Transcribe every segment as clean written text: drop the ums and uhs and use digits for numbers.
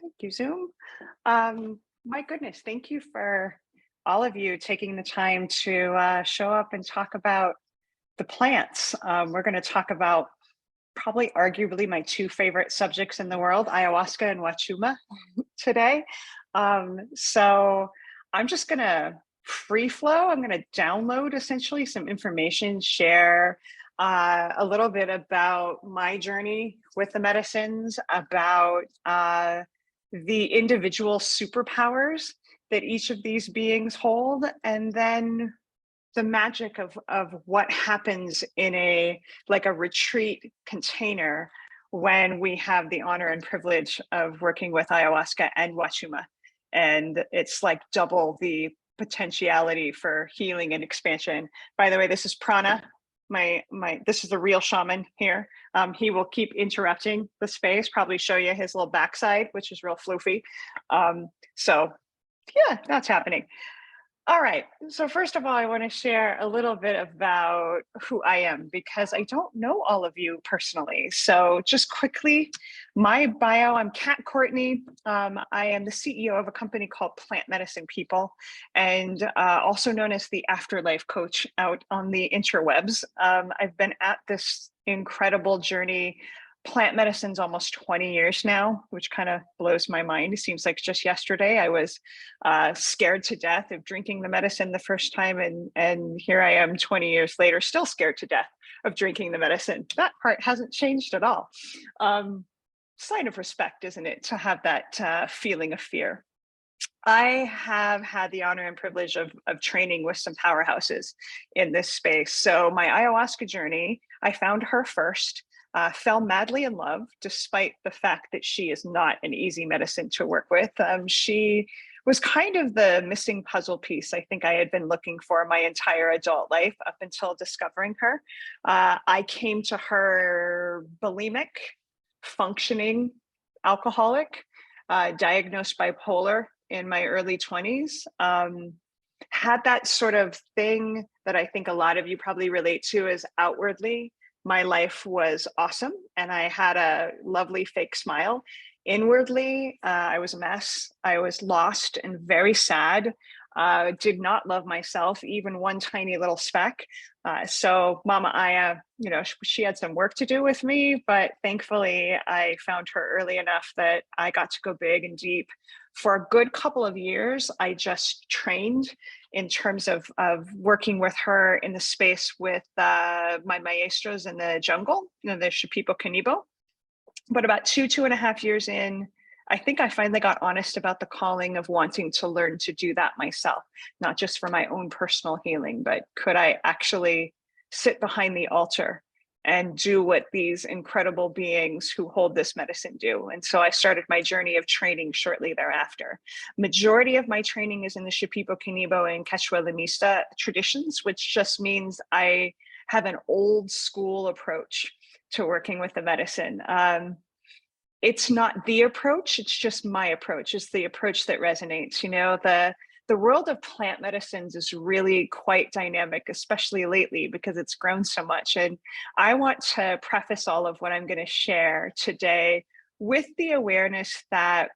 Thank you, Zoom. My goodness, thank you for all of you taking the time to show up and talk about the plants. We're going to talk about probably arguably my two favorite subjects in the world, ayahuasca and Huachuma today. So I'm just going to free flow. I'm going to download essentially some information, share a little bit about my journey with the medicines, about the individual superpowers that each of these beings hold, and then the magic of what happens in a like a retreat container when we have the honor and privilege of working with ayahuasca and Huachuma. And it's like double the potentiality for healing and expansion. By the way, this is Prana. This is the real shaman here. He will keep interrupting the space, probably show you his little backside, which is real floofy. So yeah, that's happening. All right. So first of all, I want to share a little bit about who I am because I don't know all of you personally. So just quickly, my bio, I'm Kat Courtney. I am the CEO of a company called Plant Medicine People, and also known as the Afterlife Coach out on the interwebs. I've been at this incredible journey, plant medicine's almost 20 years now, which kind of blows my mind. It seems like just yesterday I was scared to death of drinking the medicine the first time, and here I am 20 years later, still scared to death of drinking the medicine. That part hasn't changed at all. Sign of respect, isn't it, to have that feeling of fear. I have had the honor and privilege of training with some powerhouses in this space. So my ayahuasca journey, I found her first. Fell madly in love, despite the fact that she is not an easy medicine to work with. She was kind of the missing puzzle piece I think I had been looking for my entire adult life up until discovering her. I came to her bulimic, functioning alcoholic, diagnosed bipolar in my early 20s. Had that sort of thing that I think a lot of you probably relate to is outwardly, my life was awesome and I had a lovely fake smile. Inwardly, I was a mess. I was lost and very sad. Did not love myself, even one tiny little speck. So Mama Aya, she had some work to do with me, but thankfully I found her early enough that I got to go big and deep. For a good couple of years, I just trained in terms of working with her in the space with my maestros in the jungle, the Shipibo Kanibo. But about 2.5 years in, I think I finally got honest about the calling of wanting to learn to do that myself, not just for my own personal healing, but could I actually sit behind the altar and do what these incredible beings who hold this medicine do? And so I started my journey of training shortly thereafter. Majority of my training is in the Shipibo Kanibo and Quechua Lemista traditions, which just means I have an old school approach to working with the medicine. It's not the approach, it's just my approach. It's the approach that resonates. The world of plant medicines is really quite dynamic, especially lately, because it's grown so much. And I want to preface all of what I'm going to share today with the awareness that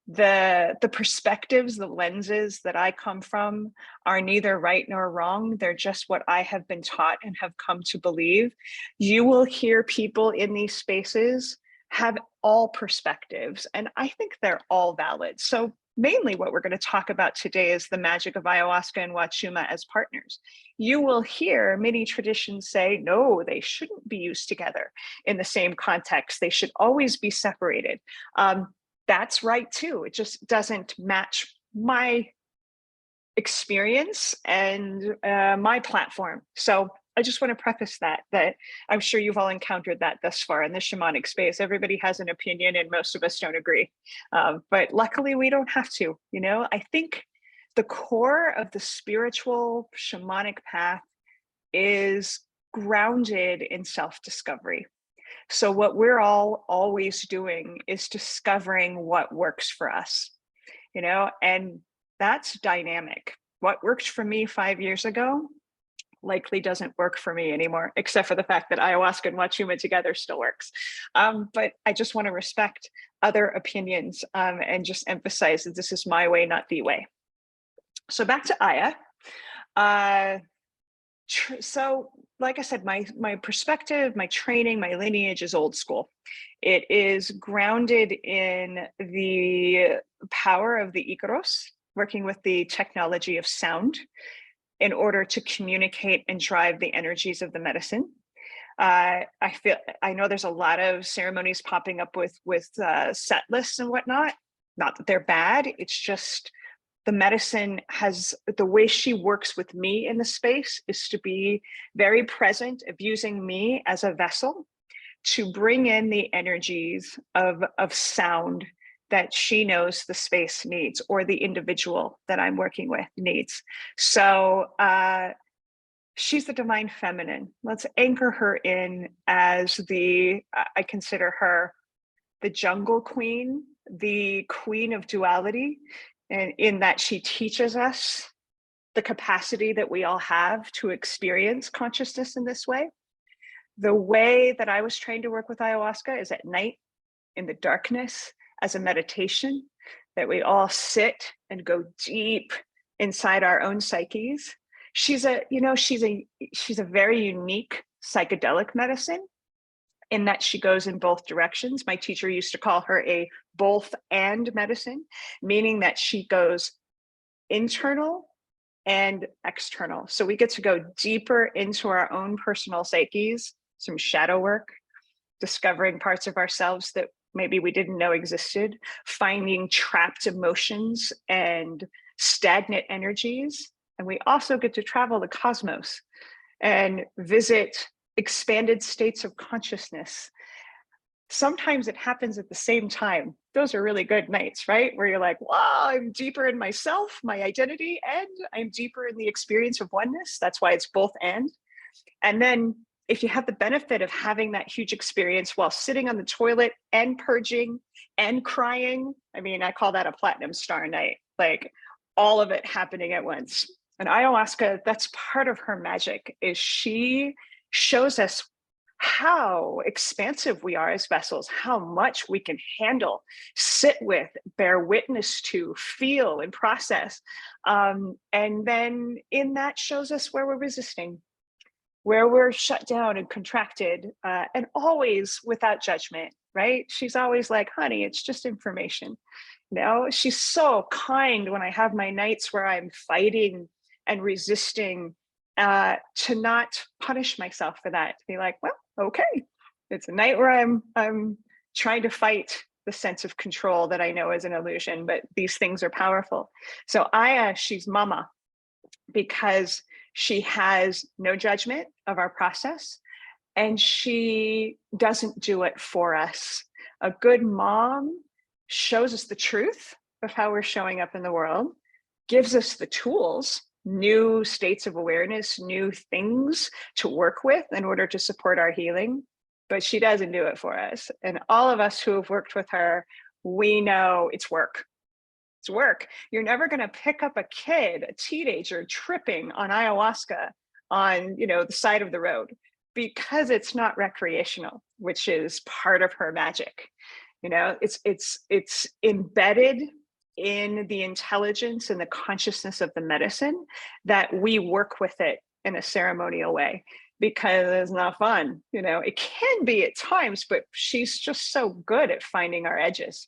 the perspectives, the lenses that I come from are neither right nor wrong. They're just what I have been taught and have come to believe. You will hear people in these spaces have all perspectives, and I think they're all valid. So mainly what we're going to talk about today is the magic of ayahuasca and Huachuma as partners. You will hear many traditions say, no, they shouldn't be used together in the same context. They should always be separated. That's right too. It just doesn't match my experience and my platform. So I just want to preface that I'm sure you've all encountered that thus far in the shamanic space. Everybody has an opinion and most of us don't agree. But luckily we don't have to. I think the core of the spiritual shamanic path is grounded in self-discovery. So what we're all always doing is discovering what works for us, and that's dynamic. What worked for me 5 years ago likely doesn't work for me anymore, except for the fact that ayahuasca and Huachuma together still works. But I just want to respect other opinions, and just emphasize that this is my way, not the way. So back to Aya. Uh, so like I said, my perspective, my training, my lineage is old school. It is grounded in the power of the Icaros, working with the technology of sound in order to communicate and drive the energies of the medicine. I know there's a lot of ceremonies popping up with set lists and whatnot. Not that they're bad. It's just the medicine has, the way she works with me in the space is to be very present, of using me as a vessel to bring in the energies of sound that she knows the space needs, or the individual that I'm working with needs. So she's the divine feminine. Let's anchor her in as I consider her the jungle queen, the queen of duality, and in that she teaches us the capacity that we all have to experience consciousness in this way. The way that I was trained to work with ayahuasca is at night, in the darkness, as a meditation, that we all sit and go deep inside our own psyches. She's a very unique psychedelic medicine in that she goes in both directions. My teacher used to call her a both and medicine, meaning that she goes internal and external. So we get to go deeper into our own personal psyches, some shadow work, discovering parts of ourselves that maybe we didn't know existed, finding trapped emotions and stagnant energies. And we also get to travel the cosmos and visit expanded states of consciousness. Sometimes it happens at the same time. Those are really good nights, right? Where you're like, wow, I'm deeper in myself, my identity, and I'm deeper in the experience of oneness. That's why it's both and. And then if you have the benefit of having that huge experience while sitting on the toilet and purging and crying, I mean, I call that a platinum star night, like all of it happening at once. And ayahuasca, that's part of her magic, is she shows us how expansive we are as vessels, how much we can handle, sit with, bear witness to, feel, and process. And then in that shows us where we're resisting, where we're shut down and contracted, and always without judgment, right? She's always like, honey, it's just information. She's so kind when I have my nights where I'm fighting and resisting, to not punish myself for that. To be like, well, okay, it's a night where I'm trying to fight the sense of control that I know is an illusion, but these things are powerful. So Aya, she's mama, because she has no judgment of our process, and she doesn't do it for us. A good mom shows us the truth of how we're showing up in the world, gives us the tools, new states of awareness, new things to work with in order to support our healing, but she doesn't do it for us. And all of us who have worked with her, we know it's work. It's work. You're never going to pick up a kid, a teenager, tripping on ayahuasca on, the side of the road, because it's not recreational, which is part of her magic. It's embedded in the intelligence and the consciousness of the medicine that we work with it in a ceremonial way, because it's not fun. It can be at times, but she's just so good at finding our edges.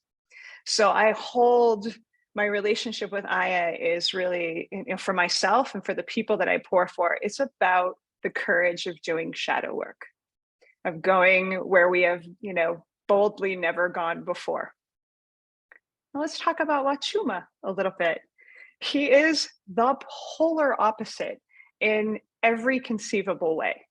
So I hold my relationship with Aya is really, for myself and for the people that I pour for, it's about the courage of doing shadow work, of going where we have, boldly never gone before. Now let's talk about Huachuma a little bit. He is the polar opposite in every conceivable way.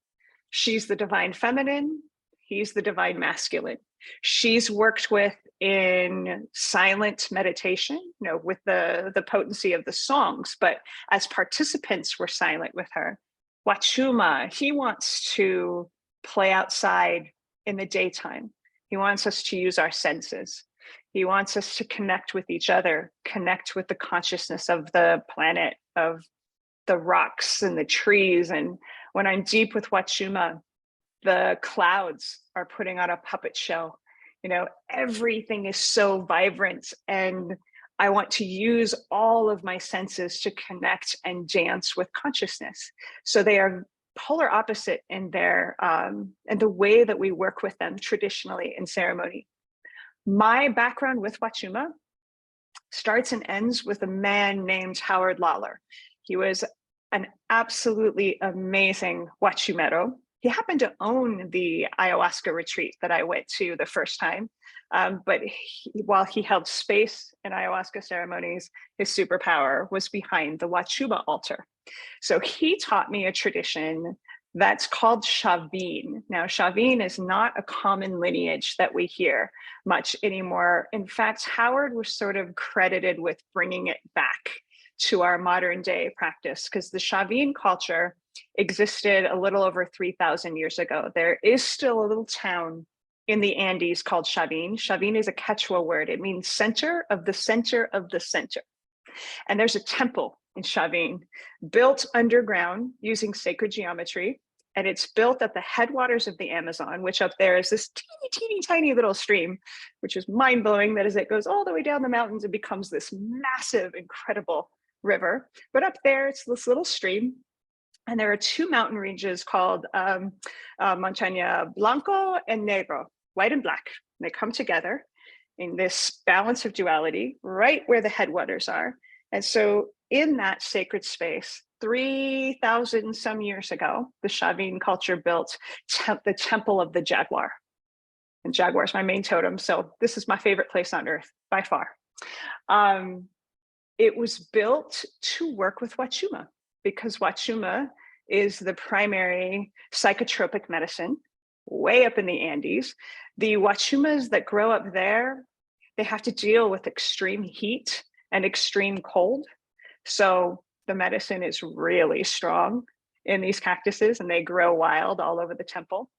She's the divine feminine, he's the divine masculine. She's worked with in silent meditation, with the potency of the songs, but as participants, we're silent with her. Huachuma, he wants to play outside in the daytime. He wants us to use our senses. He wants us to connect with each other, connect with the consciousness of the planet, of the rocks and the trees. And when I'm deep with Huachuma, the clouds are putting on a puppet show. Everything is so vibrant, and I want to use all of my senses to connect and dance with consciousness. So they are polar opposite in their and the way that we work with them traditionally in ceremony. My background with Huachuma starts and ends with a man named Howard Lawler. He was an absolutely amazing Huachumero. He happened to own the ayahuasca retreat that I went to the first time. But while he held space in ayahuasca ceremonies, his superpower was behind the Huachuma altar. So he taught me a tradition that's called Chavin. Now, Chavin is not a common lineage that we hear much anymore. In fact, Howard was sort of credited with bringing it back to our modern day practice, because the Chavin culture existed a little over 3,000 years ago. There is still a little town in the Andes called Chavin. Chavin is a Quechua word. It means center of the center of the center. And there's a temple in Chavin built underground using sacred geometry. And it's built at the headwaters of the Amazon, which up there is this teeny, teeny, tiny little stream, which is mind blowing that as it goes all the way down the mountains, it becomes this massive, incredible river. But up there, it's this little stream. And there are two mountain ranges called Montaña Blanco and Negro, white and black. They come together in this balance of duality right where the headwaters are. And so in that sacred space, 3,000 some years ago, the Chavin culture built the temple of the jaguar. And jaguar is my main totem. So this is my favorite place on earth by far. It was built to work with Huachuma, because Huachuma is the primary psychotropic medicine way up in the Andes. The Huachumas that grow up there, they have to deal with extreme heat and extreme cold. So the medicine is really strong in these cactuses, and they grow wild all over the temple.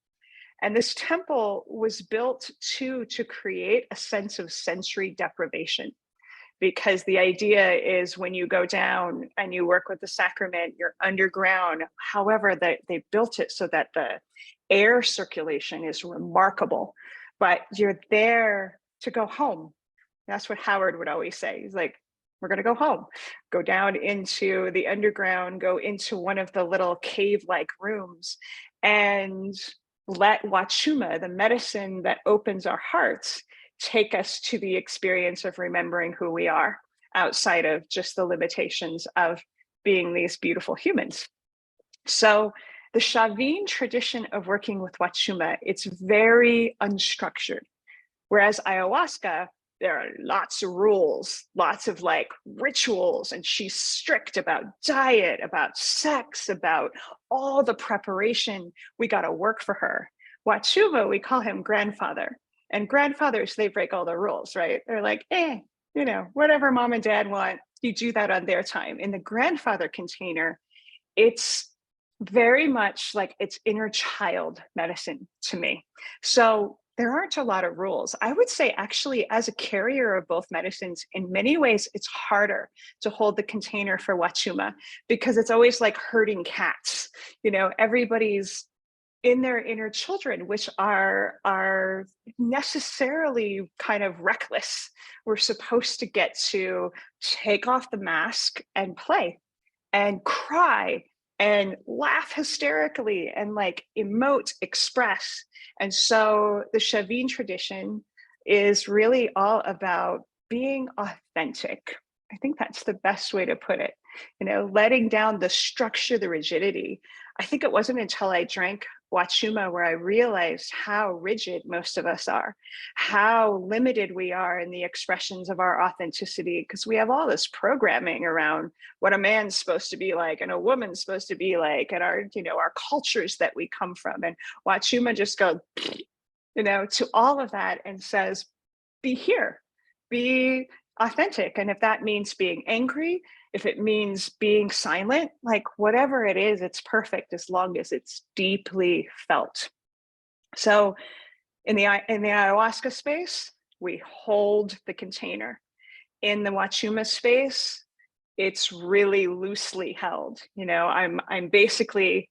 And this temple was built to create a sense of sensory deprivation, because the idea is when you go down and you work with the sacrament, you're underground. However, they built it so that the air circulation is remarkable, but you're there to go home. That's what Howard would always say. He's like, we're going to go home, go down into the underground, go into one of the little cave-like rooms, and let Huachuma, the medicine that opens our hearts, take us to the experience of remembering who we are outside of just the limitations of being these beautiful humans. So the Chavin tradition of working with Huachuma, it's very unstructured. Whereas ayahuasca, there are lots of rules, lots of like rituals, and she's strict about diet, about sex, about all the preparation. We got to work for her. Huachuma, we call him grandfather. And grandfathers, they break all the rules, right? They're like, whatever mom and dad want, you do that on their time. In the grandfather container, it's very much like it's inner child medicine to me. So there aren't a lot of rules. I would say actually, as a carrier of both medicines, in many ways, it's harder to hold the container for Huachuma, because it's always like herding cats. Everybody's in their inner children, which are necessarily kind of reckless. We're supposed to get to take off the mask and play and cry and laugh hysterically and like emote, express. And so the Chavin tradition is really all about being authentic. I think that's the best way to put it. Letting down the structure, the rigidity. I think it wasn't until I drank Huachuma where I realized how rigid most of us are, how limited we are in the expressions of our authenticity, because we have all this programming around what a man's supposed to be like and a woman's supposed to be like, and our cultures that we come from. And Huachuma just goes, to all of that and says, be here, be authentic. And if that means being angry, if it means being silent, like whatever it is, it's perfect as long as it's deeply felt. So in the ayahuasca space, we hold the container. In the Huachuma space, it's really loosely held. You know, I'm basically,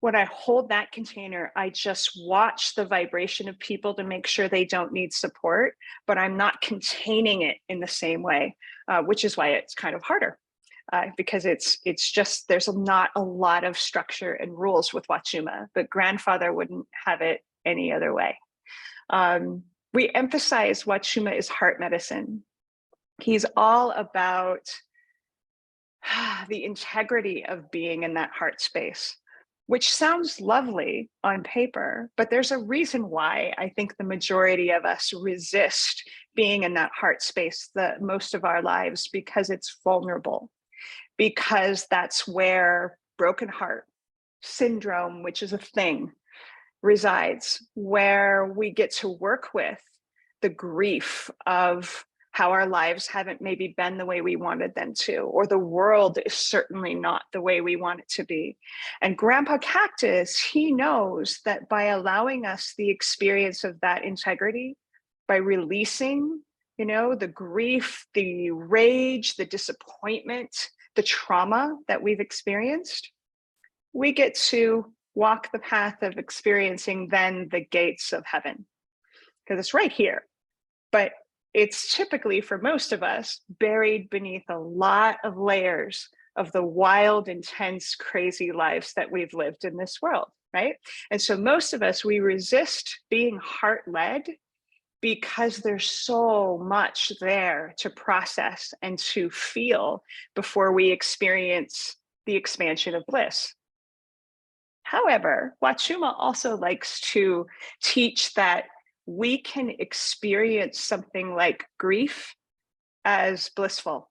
when I hold that container, I just watch the vibration of people to make sure they don't need support, but I'm not containing it in the same way, which is why it's kind of harder. Because it's just, there's not a lot of structure and rules with Huachuma, but grandfather wouldn't have it any other way. We emphasize Huachuma is heart medicine. He's all about the integrity of being in that heart space, which sounds lovely on paper, but there's a reason why I think the majority of us resist being in that heart space the most of our lives, because it's vulnerable, because that's where broken heart syndrome, which is a thing, resides, where we get to work with the grief of how our lives haven't maybe been the way we wanted them to, or the world is certainly not the way we want it to be. And Grandpa Cactus, he knows that by allowing us the experience of that integrity, by releasing, you know, the grief, the rage, the disappointment, the trauma that we've experienced, we get to walk the path of experiencing then the gates of heaven, because it's right here. But it's typically, for most of us, buried beneath a lot of layers of the wild, intense, crazy lives that we've lived in this world, right? And so most of us, we resist being heart-led because there's so much there to process and to feel before we experience the expansion of bliss. However, Huachuma also likes to teach that we can experience something like grief as blissful.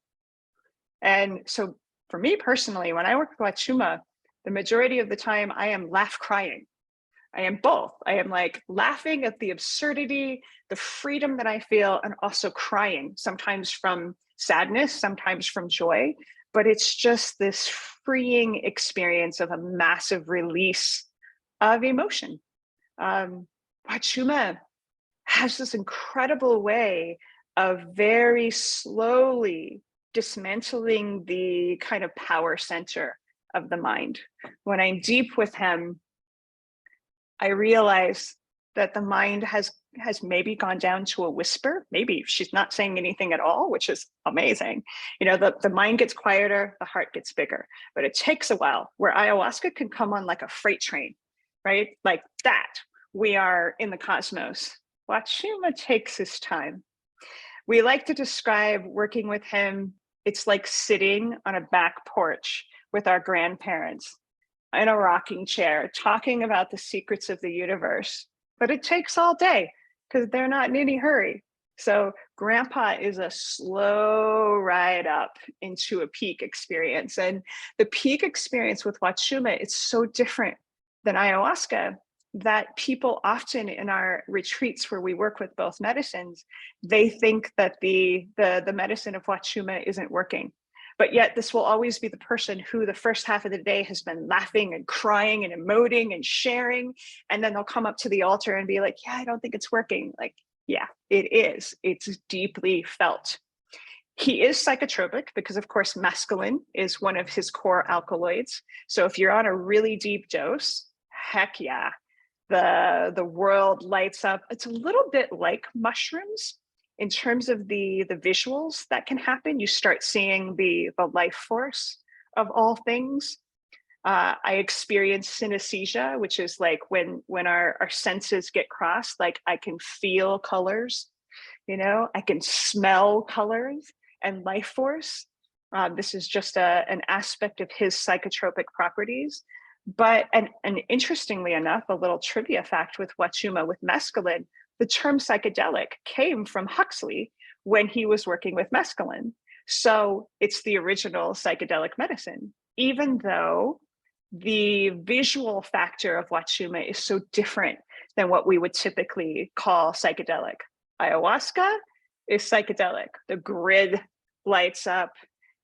And so for me personally, when I work with Huachuma, the majority of the time I am laugh crying. I am both. I am like laughing at the absurdity, the freedom that I feel, and also crying, sometimes from sadness, sometimes from joy. But it's just this freeing experience of a massive release of emotion. Huachuma has this incredible way of very slowly dismantling the kind of power center of the mind. When I'm deep with him, I realize that the mind has maybe gone down to a whisper. Maybe she's not saying anything at all, which is amazing. You know, the mind gets quieter, the heart gets bigger, but it takes a while, where ayahuasca can come on like a freight train, right? Like that, we are in the cosmos. Huachuma takes his time. We like to describe working with him, it's like sitting on a back porch with our grandparents in a rocking chair, talking about the secrets of the universe. But it takes all day because they're not in any hurry. So Grandpa is a slow ride up into a peak experience. And the peak experience with Huachuma, it's so different than ayahuasca that people often in our retreats where we work with both medicines, they think that the medicine of Huachuma isn't working. But yet this will always be the person who the first half of the day has been laughing and crying and emoting and sharing. And then they'll come up to the altar and be like, yeah, I don't think it's working. Like, yeah, it is. It's deeply felt. He is psychotropic because, of course, mescaline is one of his core alkaloids. So if you're on a really deep dose, heck yeah, the world lights up. It's a little bit like mushrooms in terms of the visuals that can happen. You start seeing the life force of all things. I experience synesthesia, which is like when our senses get crossed, like I can feel colors, you know, I can smell colors and life force. This is just an aspect of his psychotropic properties. But, and interestingly enough, a little trivia fact with Huachuma, with mescaline, the term psychedelic came from Huxley when he was working with mescaline. So it's the original psychedelic medicine, even though the visual factor of Huachuma is so different than what we would typically call psychedelic. Ayahuasca is psychedelic. The grid lights up.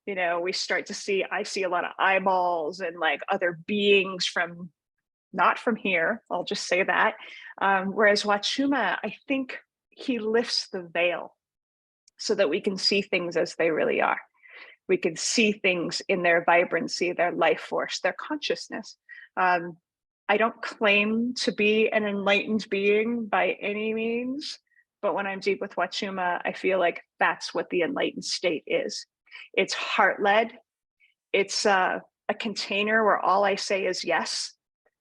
You know, we start to see, I see a lot of eyeballs and like other beings from, not from here, I'll just say that. Whereas Huachuma, I think he lifts the veil so that we can see things as they really are. We can see things in their vibrancy, their life force, their consciousness. I don't claim to be an enlightened being by any means, but when I'm deep with Huachuma, I feel like that's what the enlightened state is. It's heart-led. It's a container where all I say is yes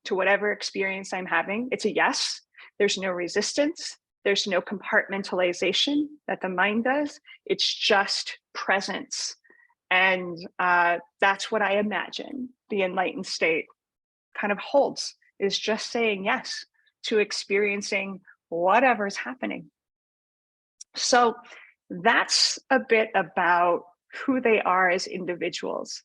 to whatever experience I'm having. It's a yes. There's no resistance. There's no compartmentalization that the mind does. It's just presence. And that's what I imagine the enlightened state kind of holds, is just saying yes to experiencing whatever's happening. So that's a bit about who they are as individuals.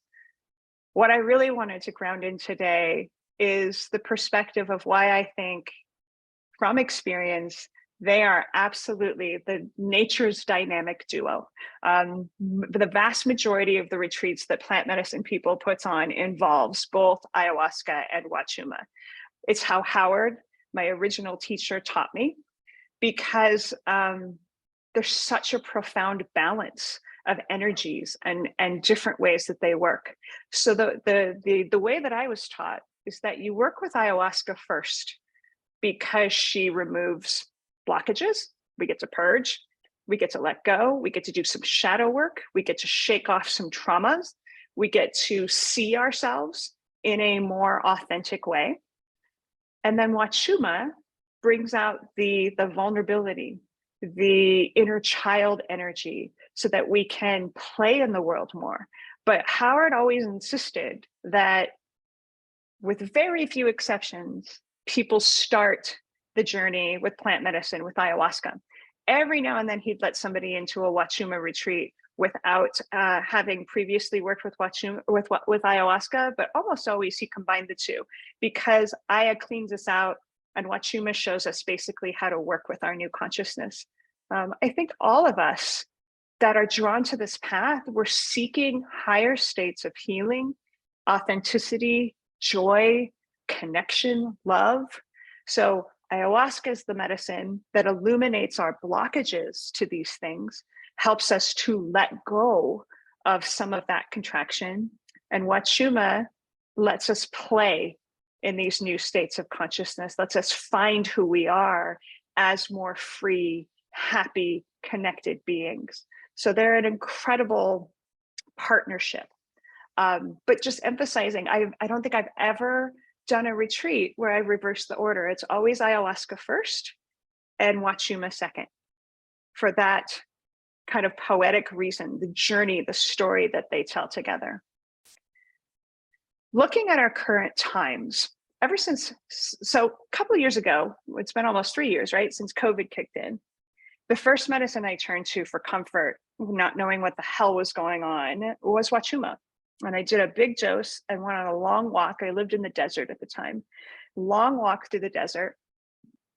What I really wanted to ground in today is the perspective of why I think, from experience, they are absolutely the nature's dynamic duo. The vast majority of the retreats that plant medicine people puts on involves both ayahuasca and Huachuma. It's how Howard, my original teacher, taught me, because there's such a profound balance of energies and different ways that they work. So the way that I was taught is that you work with ayahuasca first, because she removes blockages. We get to purge, we get to let go, we get to do some shadow work, we get to shake off some traumas, we get to see ourselves in a more authentic way. And then Huachuma brings out the vulnerability, the inner child energy, so that we can play in the world more. But Howard always insisted that, with very few exceptions, people start the journey with plant medicine, with ayahuasca. Every now and then he'd let somebody into a Huachuma retreat without having previously worked with Huachuma, with ayahuasca, but almost always he combined the two, because Aya cleans us out and Huachuma shows us basically how to work with our new consciousness. I think all of us that are drawn to this path, we're seeking higher states of healing, authenticity, joy, connection, love. So ayahuasca is the medicine that illuminates our blockages to these things, helps us to let go of some of that contraction. And Huachuma lets us play in these new states of consciousness, lets us find who we are as more free, happy, connected beings. So they're an incredible partnership. But just emphasizing, I don't think I've ever done a retreat where I reverse the order. It's always ayahuasca first and Huachuma second, for that kind of poetic reason, the journey, the story that they tell together. Looking at our current times, ever since, so a couple of years ago, it's been almost 3 years, right, since COVID kicked in, the first medicine I turned to for comfort, not knowing what the hell was going on, was Huachuma. And I did a big dose and went on a long walk. I lived in the desert at the time. Long walk through the desert.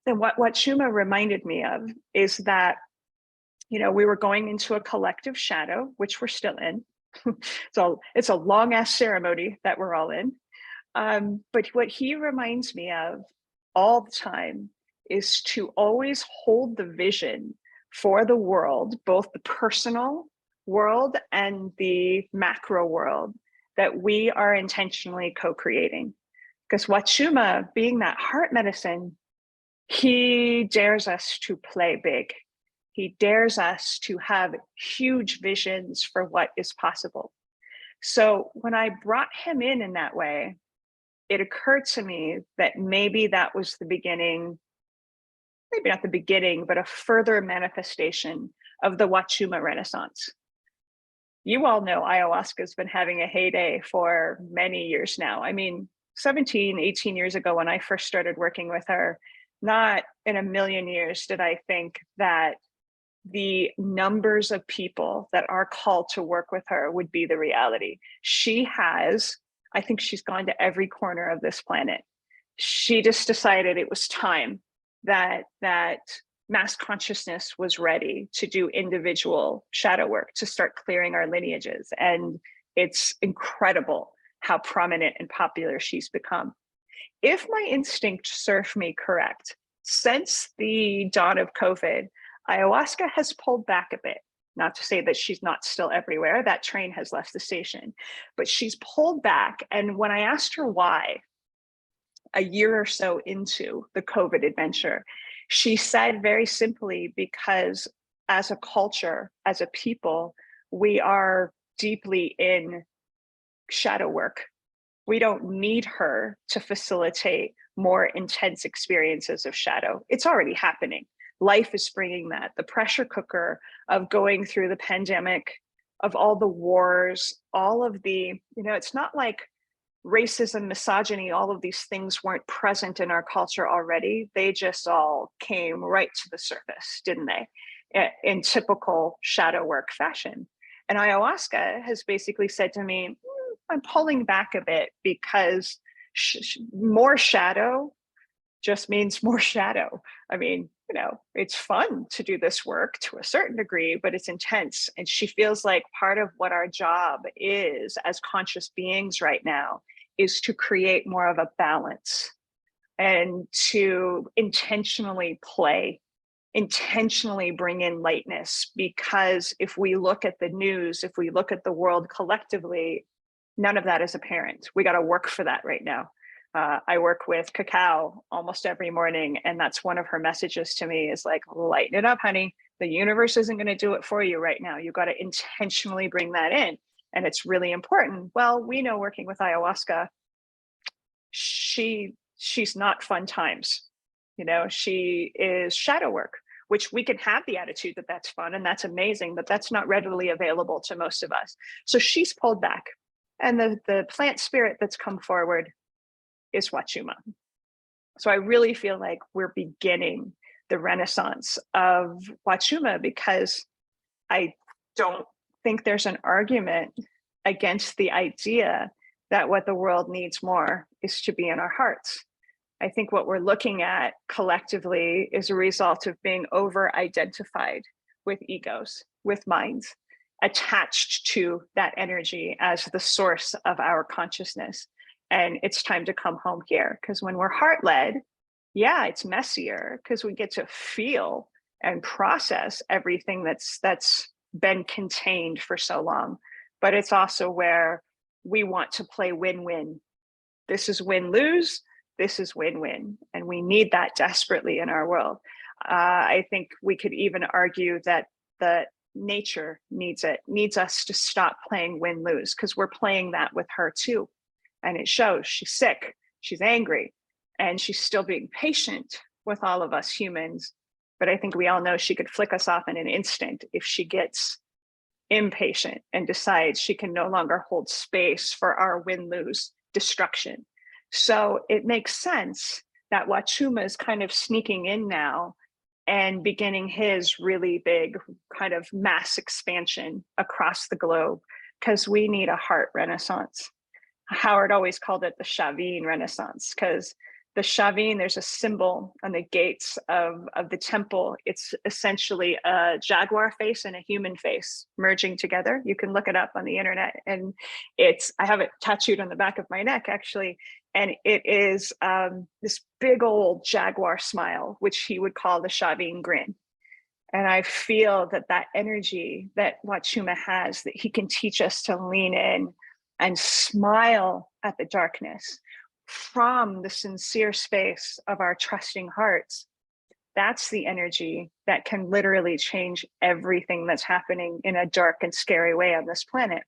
And what Huachuma reminded me of is that, you know, we were going into a collective shadow, which we're still in. So it's a long ass ceremony that we're all in. But what he reminds me of all the time is to always hold the vision for the world, both the personal world and the macro world, that we are intentionally co-creating. Because Huachuma, being that heart medicine, he dares us to play big. He dares us to have huge visions for what is possible. So when I brought him in that way, it occurred to me that maybe that was the beginning, maybe not the beginning, but a further manifestation of the Huachuma Renaissance. You all know ayahuasca has been having a heyday for many years now. I mean, 17, 18 years ago, when I first started working with her, not in a million years did I think that the numbers of people that are called to work with her would be the reality. She has, I think she's gone to every corner of this planet. She just decided it was time that mass consciousness was ready to do individual shadow work, to start clearing our lineages. And it's incredible how prominent and popular she's become. If my instinct served me correct, since the dawn of COVID, ayahuasca has pulled back a bit. Not to say that she's not still everywhere. That train has left the station, but she's pulled back. And when I asked her why, a year or so into the COVID adventure, she said very simply, because as a culture, as a people, we are deeply in shadow work. We don't need her to facilitate more intense experiences of shadow. It's already happening. Life is bringing that. The pressure cooker of going through the pandemic, of all the wars, all of the, it's not like racism, misogyny, all of these things weren't present in our culture already. They just all came right to the surface, didn't they? In typical shadow work fashion. And ayahuasca has basically said to me, I'm pulling back a bit, because more shadow just means more shadow. I mean, it's fun to do this work to a certain degree, but it's intense. And she feels like part of what our job is as conscious beings right now is to create more of a balance and to intentionally play, intentionally bring in lightness. Because if we look at the news, if we look at the world collectively, none of that is apparent. We got to work for that right now. I work with Cacao almost every morning, and that's one of her messages to me is like, lighten it up, honey. The universe isn't going to do it for you right now. You got to intentionally bring that in. And it's really important. Well, we know working with ayahuasca, she's not fun times. She is shadow work, which we can have the attitude that that's fun and that's amazing, but that's not readily available to most of us. So she's pulled back. And the plant spirit that's come forward is Huachuma. So I really feel like we're beginning the renaissance of Huachuma, because I don't think there's an argument against the idea that what the world needs more is to be in our hearts. I think what we're looking at collectively is a result of being over-identified with egos, with minds, attached to that energy as the source of our consciousness. And it's time to come home here, because when we're heart-led, yeah, it's messier because we get to feel and process everything that's been contained for so long. But it's also where we want to play win-win. This is win-lose, this is win-win. And we need that desperately in our world. I think we could even argue that the nature needs us to stop playing win-lose, because we're playing that with her too. And it shows. She's sick, she's angry, and she's still being patient with all of us humans. But I think we all know she could flick us off in an instant if she gets impatient and decides she can no longer hold space for our win-lose destruction. So it makes sense that Huachuma is kind of sneaking in now and beginning his really big kind of mass expansion across the globe, because we need a heart renaissance. Howard always called it the Shavine Renaissance, because the Shavine, there's a symbol on the gates of the temple. It's essentially a jaguar face and a human face merging together. You can look it up on the internet, and I have it tattooed on the back of my neck actually. And it is this big old jaguar smile, which he would call the Shavine grin. And I feel that energy that Huachuma has, that he can teach us to lean in and smile at the darkness from the sincere space of our trusting hearts. That's the energy that can literally change everything that's happening in a dark and scary way on this planet.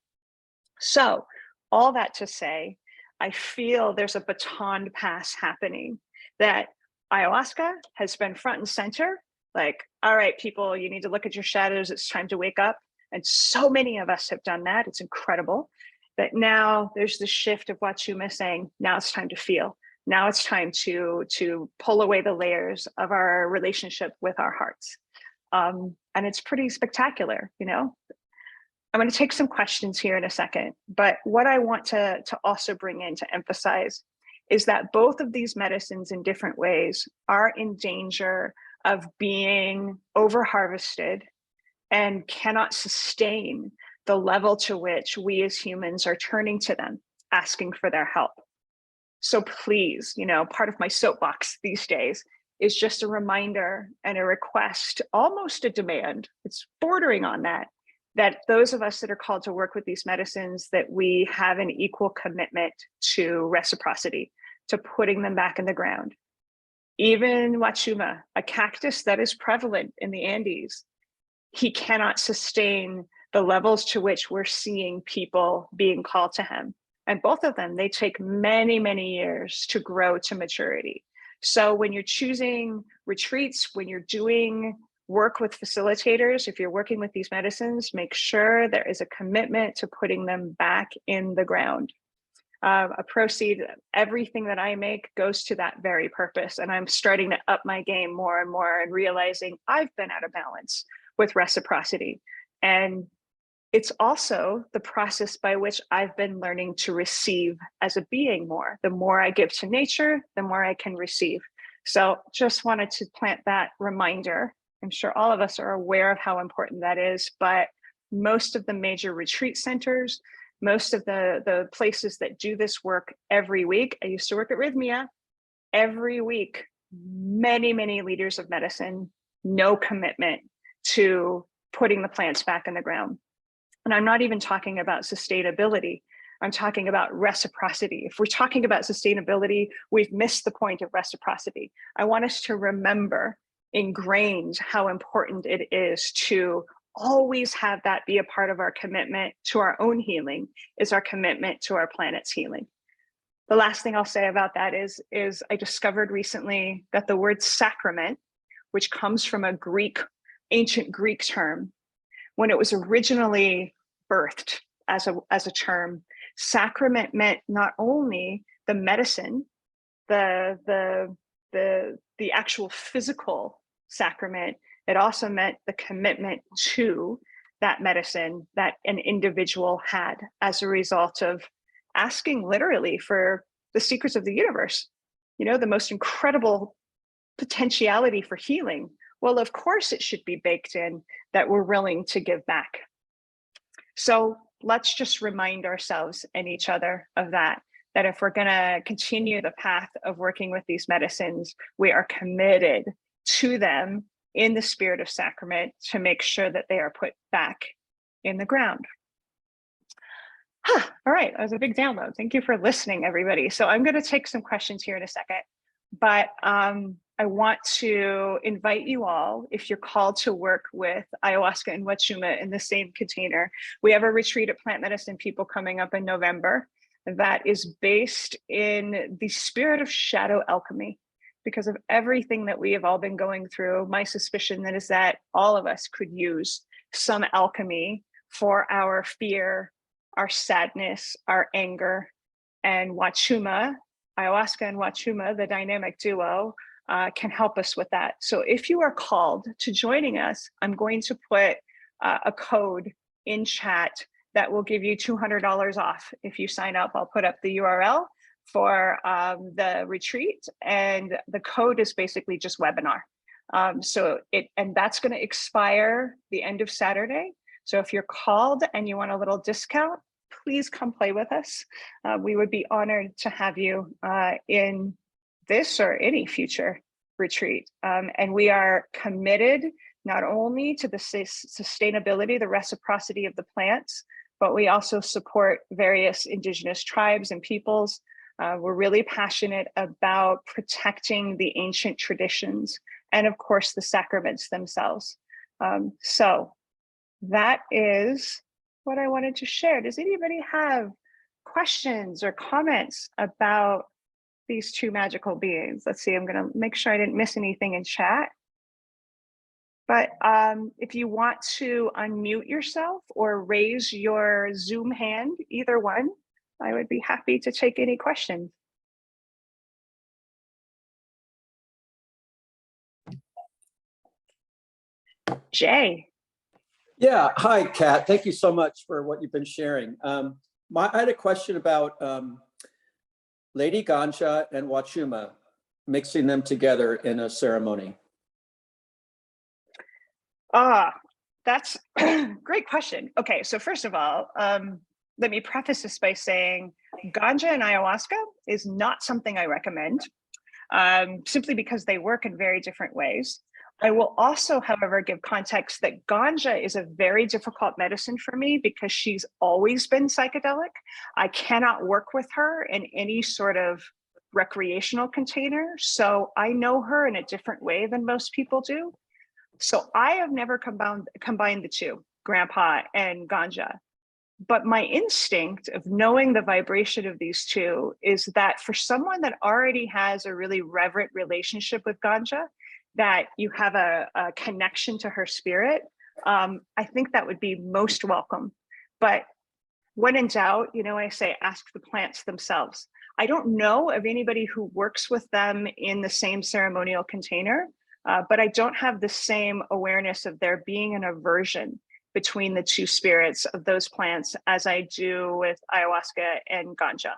So all that to say, I feel there's a baton pass happening, that ayahuasca has been front and center. Like, all right, people, you need to look at your shadows. It's time to wake up. And so many of us have done that. It's incredible. But now there's the shift of Huachuma saying, now it's time to feel. Now it's time to pull away the layers of our relationship with our hearts. And it's pretty spectacular, I'm going to take some questions here in a second, but what I want to also bring in to emphasize is that both of these medicines in different ways are in danger of being over harvested and cannot sustain the level to which we as humans are turning to them, asking for their help. So please, part of my soapbox these days is just a reminder and a request, almost a demand. It's bordering on that. that those of us that are called to work with these medicines, that we have an equal commitment to reciprocity, to putting them back in the ground. Even Huachuma, a cactus that is prevalent in the Andes, he cannot sustain the levels to which we're seeing people being called to him. And both of them, they take many, many years to grow to maturity. So when you're choosing retreats, when you're doing work with facilitators, if you're working with these medicines, make sure there is a commitment to putting them back in the ground. A proceed, everything that I make goes to that very purpose. And I'm starting to up my game more and more and realizing I've been out of balance with reciprocity. And it's also the process by which I've been learning to receive as a being more. The more I give to nature, the more I can receive. So just wanted to plant that reminder. I'm sure all of us are aware of how important that is, but most of the major retreat centers, most of the places that do this work every week, I used to work at Rhythmia, every week, many, many leaders of medicine, no commitment to putting the plants back in the ground. And I'm not even talking about sustainability. I'm talking about reciprocity. If we're talking about sustainability, we've missed the point of reciprocity. I want us to remember, ingrained, how important it is to always have that be a part of our commitment to our own healing, is our commitment to our planet's healing. The last thing I'll say about that is I discovered recently that the word sacrament, which comes from a ancient Greek term, when it was originally birthed as a term, sacrament meant not only the medicine, the actual physical sacrament, it also meant the commitment to that medicine that an individual had as a result of asking literally for the secrets of the universe, the most incredible potentiality for healing. Well, of course it should be baked in that we're willing to give back. So let's just remind ourselves and each other of that if we're going to continue the path of working with these medicines, we are committed to them in the spirit of sacrament to make sure that they are put back in the ground. All right, that was a big download. Thank you for listening, everybody. So I'm going to take some questions here in a second, but I want to invite you all, if you're called to work with ayahuasca and huachuma in the same container. We have a retreat at Plant Medicine People coming up in November that is based in the spirit of shadow alchemy. Because of everything that we have all been going through, my suspicion is that all of us could use some alchemy for our fear, our sadness, our anger. And Huachuma, ayahuasca and Huachuma, the dynamic duo, can help us with that. So if you are called to joining us, I'm going to put a code in chat that will give you $200 off if you sign up. I'll put up the URL for the retreat, and the code is basically just webinar. And that's going to expire the end of Saturday. So if you're called and you want a little discount, please come play with us. We would be honored to have you in this or any future retreat. And we are committed not only to the sustainability, the reciprocity of the plants, but we also support various indigenous tribes and peoples. We're really passionate about protecting the ancient traditions and, of course, the sacraments themselves. So that is what I wanted to share. Does anybody have questions or comments about these two magical beings? Let's see, I'm going to make sure I didn't miss anything in chat. But if you want to unmute yourself or raise your Zoom hand, either one, I would be happy to take any questions. Jay. Yeah, hi, Kat. Thank you so much for what you've been sharing. I had a question about Lady Ganja and Huachuma, mixing them together in a ceremony. That's a great question. Okay, so first of all, let me preface this by saying Ganja and Ayahuasca is not something I recommend, simply because they work in very different ways. I will also, however, give context that ganja is a very difficult medicine for me because she's always been psychedelic. I cannot work with her in any sort of recreational container. So I know her in a different way than most people do. So I have never combined the two, grandpa and ganja. But my instinct of knowing the vibration of these two is that for someone that already has a really reverent relationship with ganja, that you have a connection to her spirit, I think that would be most welcome. But when in doubt, I say ask the plants themselves. I don't know of anybody who works with them in the same ceremonial container, but I don't have the same awareness of there being an aversion between the two spirits of those plants as I do with ayahuasca and ganja.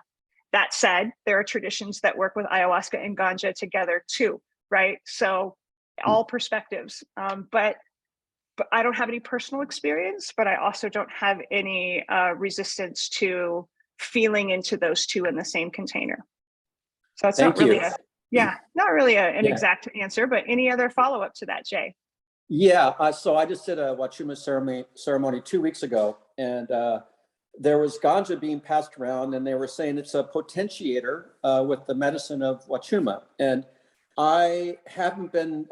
That said, there are traditions that work with ayahuasca and ganja together too, right? So all perspectives, but I don't have any personal experience, but I also don't have any resistance to feeling into those two in the same container. So it's Thank not really you. not really an Yeah. exact answer, but any other follow-up to that, Jay? Yeah, so I just did a Huachuma ceremony 2 weeks ago, and there was ganja being passed around, and they were saying it's a potentiator with the medicine of Huachuma. And I haven't been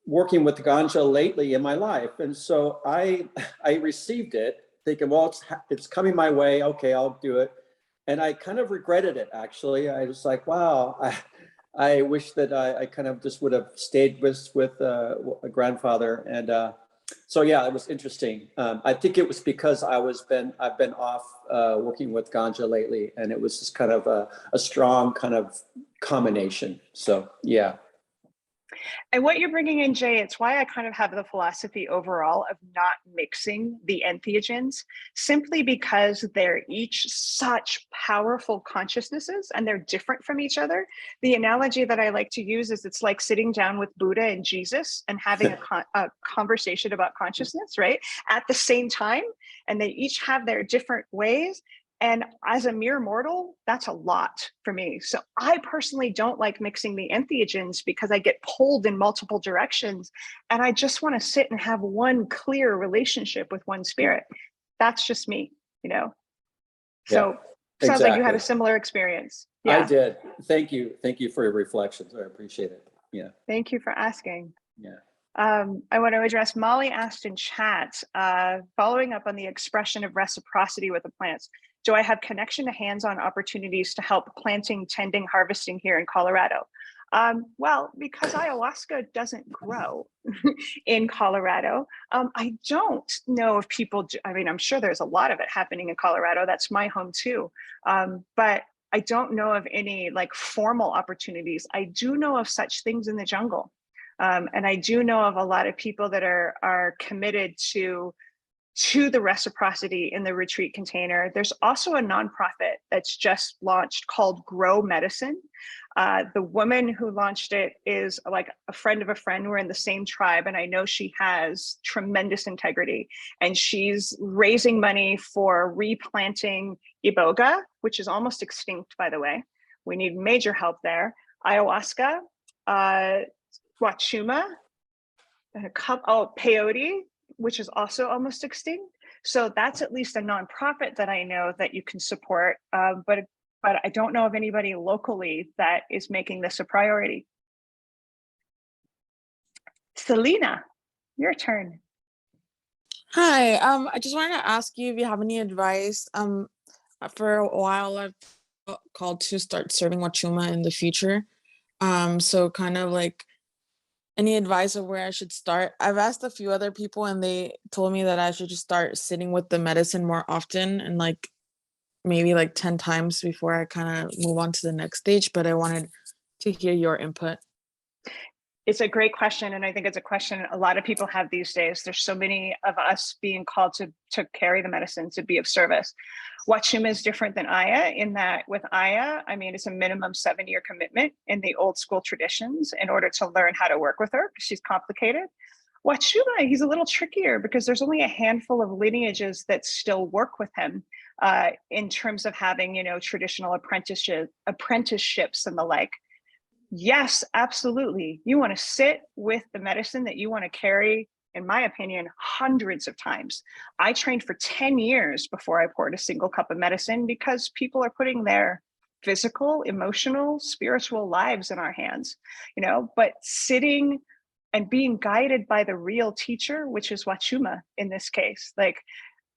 working with ganja lately in my life, and so I received it, thinking, well, it's coming my way. Okay, I'll do it, and I kind of regretted it. Actually, I was like, wow. I wish that I kind of just would have stayed with a grandfather, and so yeah, it was interesting. I think it was because I've been off working with ganja lately, and it was just kind of a strong kind of combination. So yeah. And what you're bringing in, Jay, it's why I kind of have the philosophy overall of not mixing the entheogens, simply because they're each such powerful consciousnesses and they're different from each other. The analogy that I like to use is it's like sitting down with Buddha and Jesus and having a conversation about consciousness, right? At the same time, and they each have their different ways. And as a mere mortal, that's a lot for me. So I personally don't like mixing the entheogens because I get pulled in multiple directions. And I just want to sit and have one clear relationship with one spirit. That's just me, So Yeah, sounds like you had a exactly. similar experience. I Yeah. did. Thank you. Thank you for your reflections. I appreciate it. Yeah. Thank you for asking. Yeah. I want to address Molly asked in chat, following up on the expression of reciprocity with the plants. Do I have connection to hands-on opportunities to help planting, tending, harvesting here in Colorado? Well, because ayahuasca doesn't grow in Colorado, I don't know if people, I'm sure there's a lot of it happening in Colorado. That's my home too. But I don't know of any like formal opportunities. I do know of such things in the jungle. And I do know of a lot of people that are committed to the reciprocity in the retreat container. There's also a nonprofit that's just launched called Grow Medicine. The woman who launched it is like a friend of a friend. We're in the same tribe, and I know she has tremendous integrity. And she's raising money for replanting iboga, which is almost extinct, by the way. We need major help there. Ayahuasca, Huachuma, peyote, which is also almost extinct. So that's at least a nonprofit that I know that you can support. But I don't know of anybody locally that is making this a priority. Selena, your turn. Hi, I just wanted to ask you if you have any advice. For a while I've felt called to start serving Huachuma in the future. So kind of like any advice of where I should start? I've asked a few other people and they told me that I should just start sitting with the medicine more often and like maybe like 10 times before I kind of move on to the next stage, but I wanted to hear your input. It's a great question. And I think it's a question a lot of people have these days. There's so many of us being called to carry the medicine, to be of service. Huachuma is different than Aya in that with Aya, it's a minimum 7-year commitment in the old school traditions in order to learn how to work with her because she's complicated. Huachuma, he's a little trickier because there's only a handful of lineages that still work with him in terms of having, traditional apprenticeships and the like. Yes, absolutely. You want to sit with the medicine that you want to carry, in my opinion, hundreds of times. I trained for 10 years before I poured a single cup of medicine because people are putting their physical, emotional, spiritual lives in our hands, but sitting and being guided by the real teacher, which is Huachuma in this case. Like,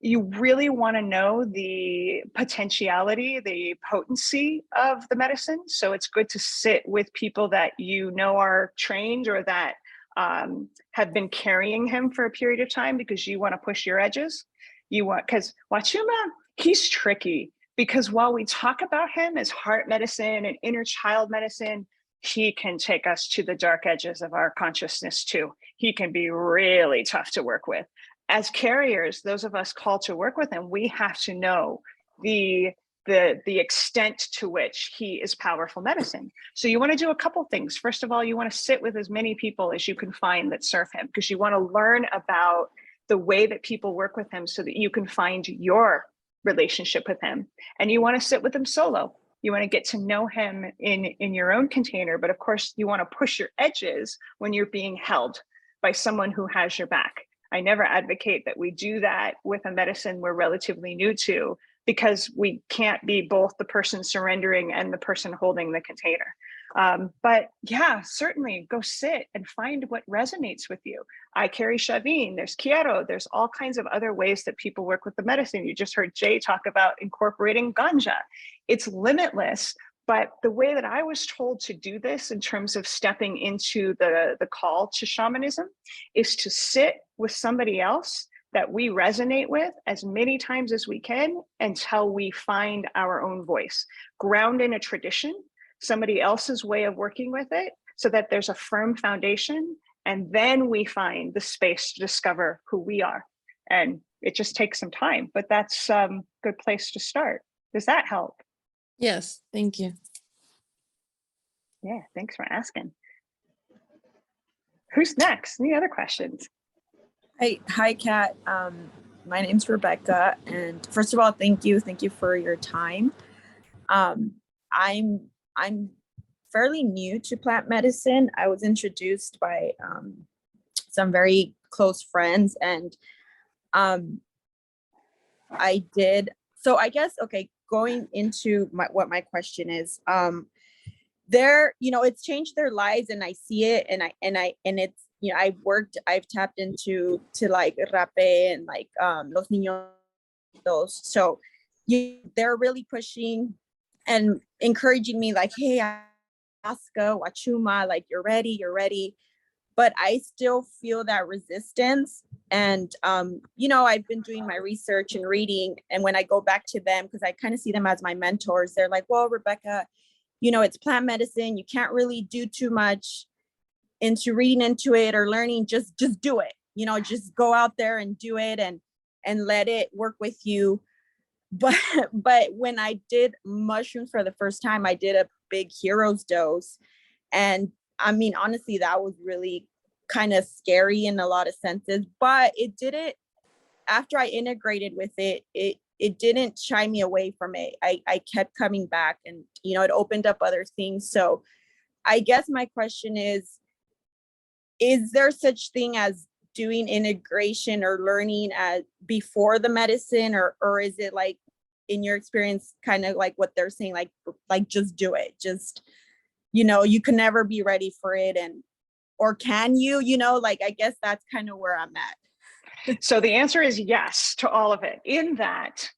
you really want to know the potentiality, the potency of the medicine. So it's good to sit with people that are trained or that have been carrying him for a period of time, because you want to push your edges. Because Huachuma, he's tricky, because while we talk about him as heart medicine and inner child medicine, he can take us to the dark edges of our consciousness too. He can be really tough to work with. As carriers, those of us called to work with him, we have to know the extent to which he is powerful medicine. So you want to do a couple things. First of all, you want to sit with as many people as you can find that serve him, because you want to learn about the way that people work with him so that you can find your relationship with him. And you want to sit with him solo. You want to get to know him in your own container. But of course, you want to push your edges when you're being held by someone who has your back. I never advocate that we do that with a medicine we're relatively new to, because we can't be both the person surrendering and the person holding the container. But yeah, certainly go sit and find what resonates with you. I carry Shavin, there's Quiero, there's all kinds of other ways that people work with the medicine. You just heard Jay talk about incorporating ganja. It's limitless. But the way that I was told to do this in terms of stepping into the call to shamanism is to sit with somebody else that we resonate with as many times as we can until we find our own voice. Ground in a tradition, somebody else's way of working with it, so that there's a firm foundation, and then we find the space to discover who we are. And it just takes some time, but that's a good place to start. Does that help? Yes, thank you. Yeah, thanks for asking. Who's next? Any other questions? Hi, Kat. My name's Rebecca, and first of all, thank you for your time. I'm fairly new to plant medicine. I was introduced by some very close friends, and I did. So I guess, okay, going into what my question is, it's changed their lives, and I see it, and it's, I've tapped into like rape and like los niños. So they're really pushing and encouraging me, like, hey, Ayahuasca, Huachuma, like you're ready. But I still feel that resistance. And, I've been doing my research and reading. And when I go back to them, because I kind of see them as my mentors, they're like, well, Rebecca, it's plant medicine. You can't really do too much into reading into it or learning. Just do it, just go out there and do it and let it work with you. But when I did mushrooms for the first time, I did a big hero's dose. And I mean, honestly, that was really kind of scary in a lot of senses, but it didn't, after I integrated with it, it didn't shy me away from it. I kept coming back, and, it opened up other things. So I guess my question is there such thing as doing integration or learning before the medicine, or is it, like, in your experience, kind of like what they're saying, like just do it, just, you can never be ready for it, or can you, like, I guess that's kind of where I'm at. So the answer is yes to all of it, in that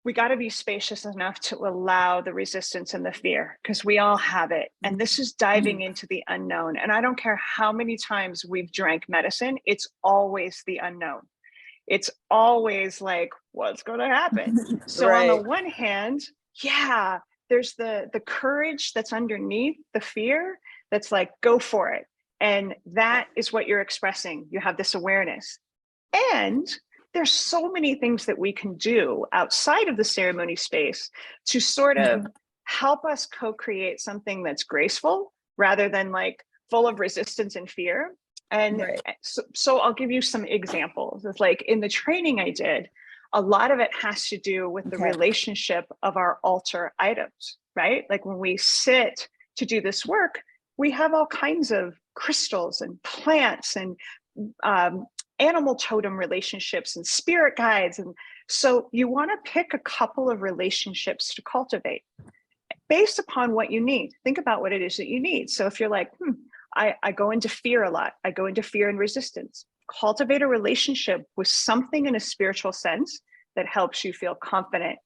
we got to be spacious enough to allow the resistance and the fear, because we all have it. And this is diving into the unknown. And I don't care how many times we've drank medicine, it's always the unknown. It's always like, what's going to happen? So Right. On the one hand, yeah, there's the courage that's underneath the fear that's like, go for it. And that is what you're expressing. You have this awareness. And there's so many things that we can do outside of the ceremony space to sort of help us co-create something that's graceful rather than like full of resistance and fear. And Right. so I'll give you some examples. It's like in the training I did, a lot of it has to do with the relationship of our altar items, right? Like when we sit to do this work, we have all kinds of crystals and plants and animal totem relationships and spirit guides. And so you want to pick a couple of relationships to cultivate based upon what you need. Think about what it is that you need. So if you're like, I go into fear a lot, I go into fear and resistance, cultivate a relationship with something in a spiritual sense that helps you feel confident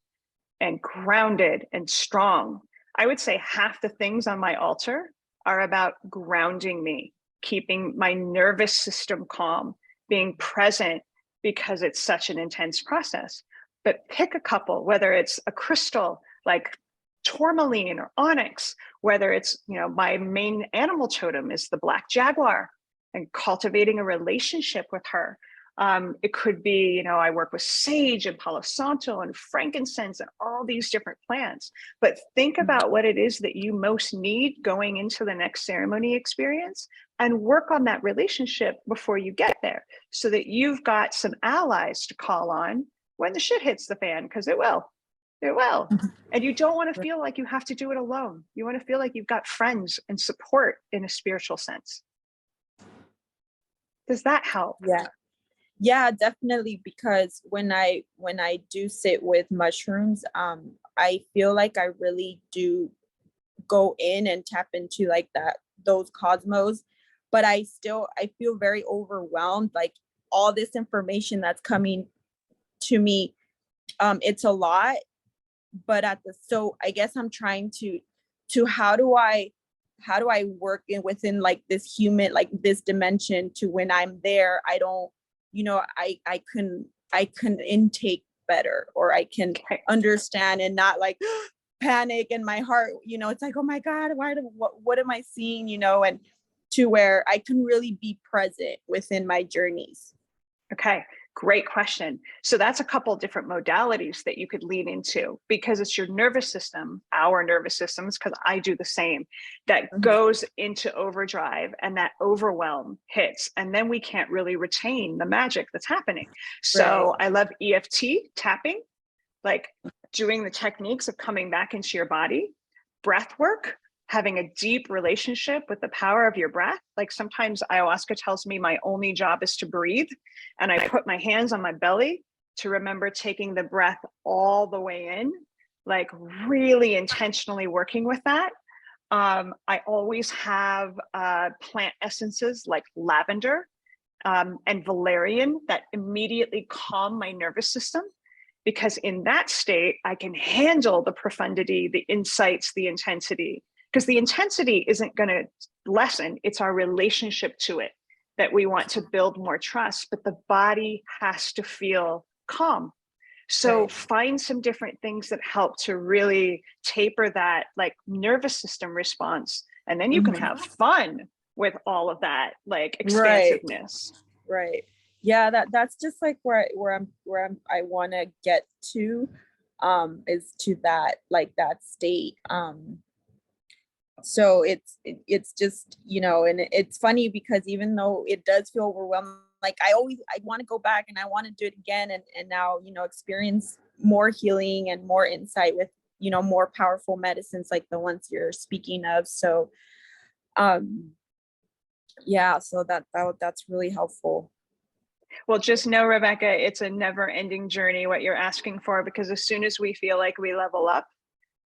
and grounded and strong. I would say half the things on my altar are about grounding me, keeping my nervous system calm, being present, because it's such an intense process. But pick a couple, whether it's a crystal like tourmaline or onyx, whether it's, my main animal totem is the black jaguar, and cultivating a relationship with her. It could be, I work with sage and Palo Santo and frankincense and all these different plants. But think about what it is that you most need going into the next ceremony experience, and work on that relationship before you get there, so that you've got some allies to call on when the shit hits the fan, because it will. It will. And you don't want to feel like you have to do it alone. You want to feel like you've got friends and support in a spiritual sense. Does that help? Yeah, definitely. Because when I do sit with mushrooms, I feel like I really do go in and tap into like those cosmos, but I feel very overwhelmed. Like all this information that's coming to me, it's a lot. But so I guess I'm trying to how do I work within like this human, like this dimension, to when I'm there, I don't, I can intake better, or I can understand and not like panic in my heart, it's like, oh my God, what am I seeing, and to where I can really be present within my journeys. Okay, great question. So that's a couple different modalities that you could lean into, because it's your nervous system, our nervous systems, because I do the same, that goes into overdrive, and that overwhelm hits, and then we can't really retain the magic that's happening. So I love EFT tapping, like doing the techniques of coming back into your body, breath work, having a deep relationship with the power of your breath. Like sometimes ayahuasca tells me my only job is to breathe, and I put my hands on my belly to remember taking the breath all the way in, like really intentionally working with that. I always have plant essences like lavender and valerian that immediately calm my nervous system, because in that state, I can handle the profundity, the insights, the intensity. Because the intensity isn't going to lessen. It's our relationship to it that we want to build more trust, but the body has to feel calm. So find some different things that help to really taper that like nervous system response. And then you can have fun with all of that, like expansiveness. Right. Yeah, that's just like where I want to get to, is to that, like that state. So it's just, and it's funny because even though it does feel overwhelming, like I want to go back and I want to do it again, and now, experience more healing and more insight with, more powerful medicines like the ones you're speaking of. So, yeah, so that's really helpful. Well, just know, Rebecca, it's a never-ending journey, what you're asking for, because as soon as we feel like we level up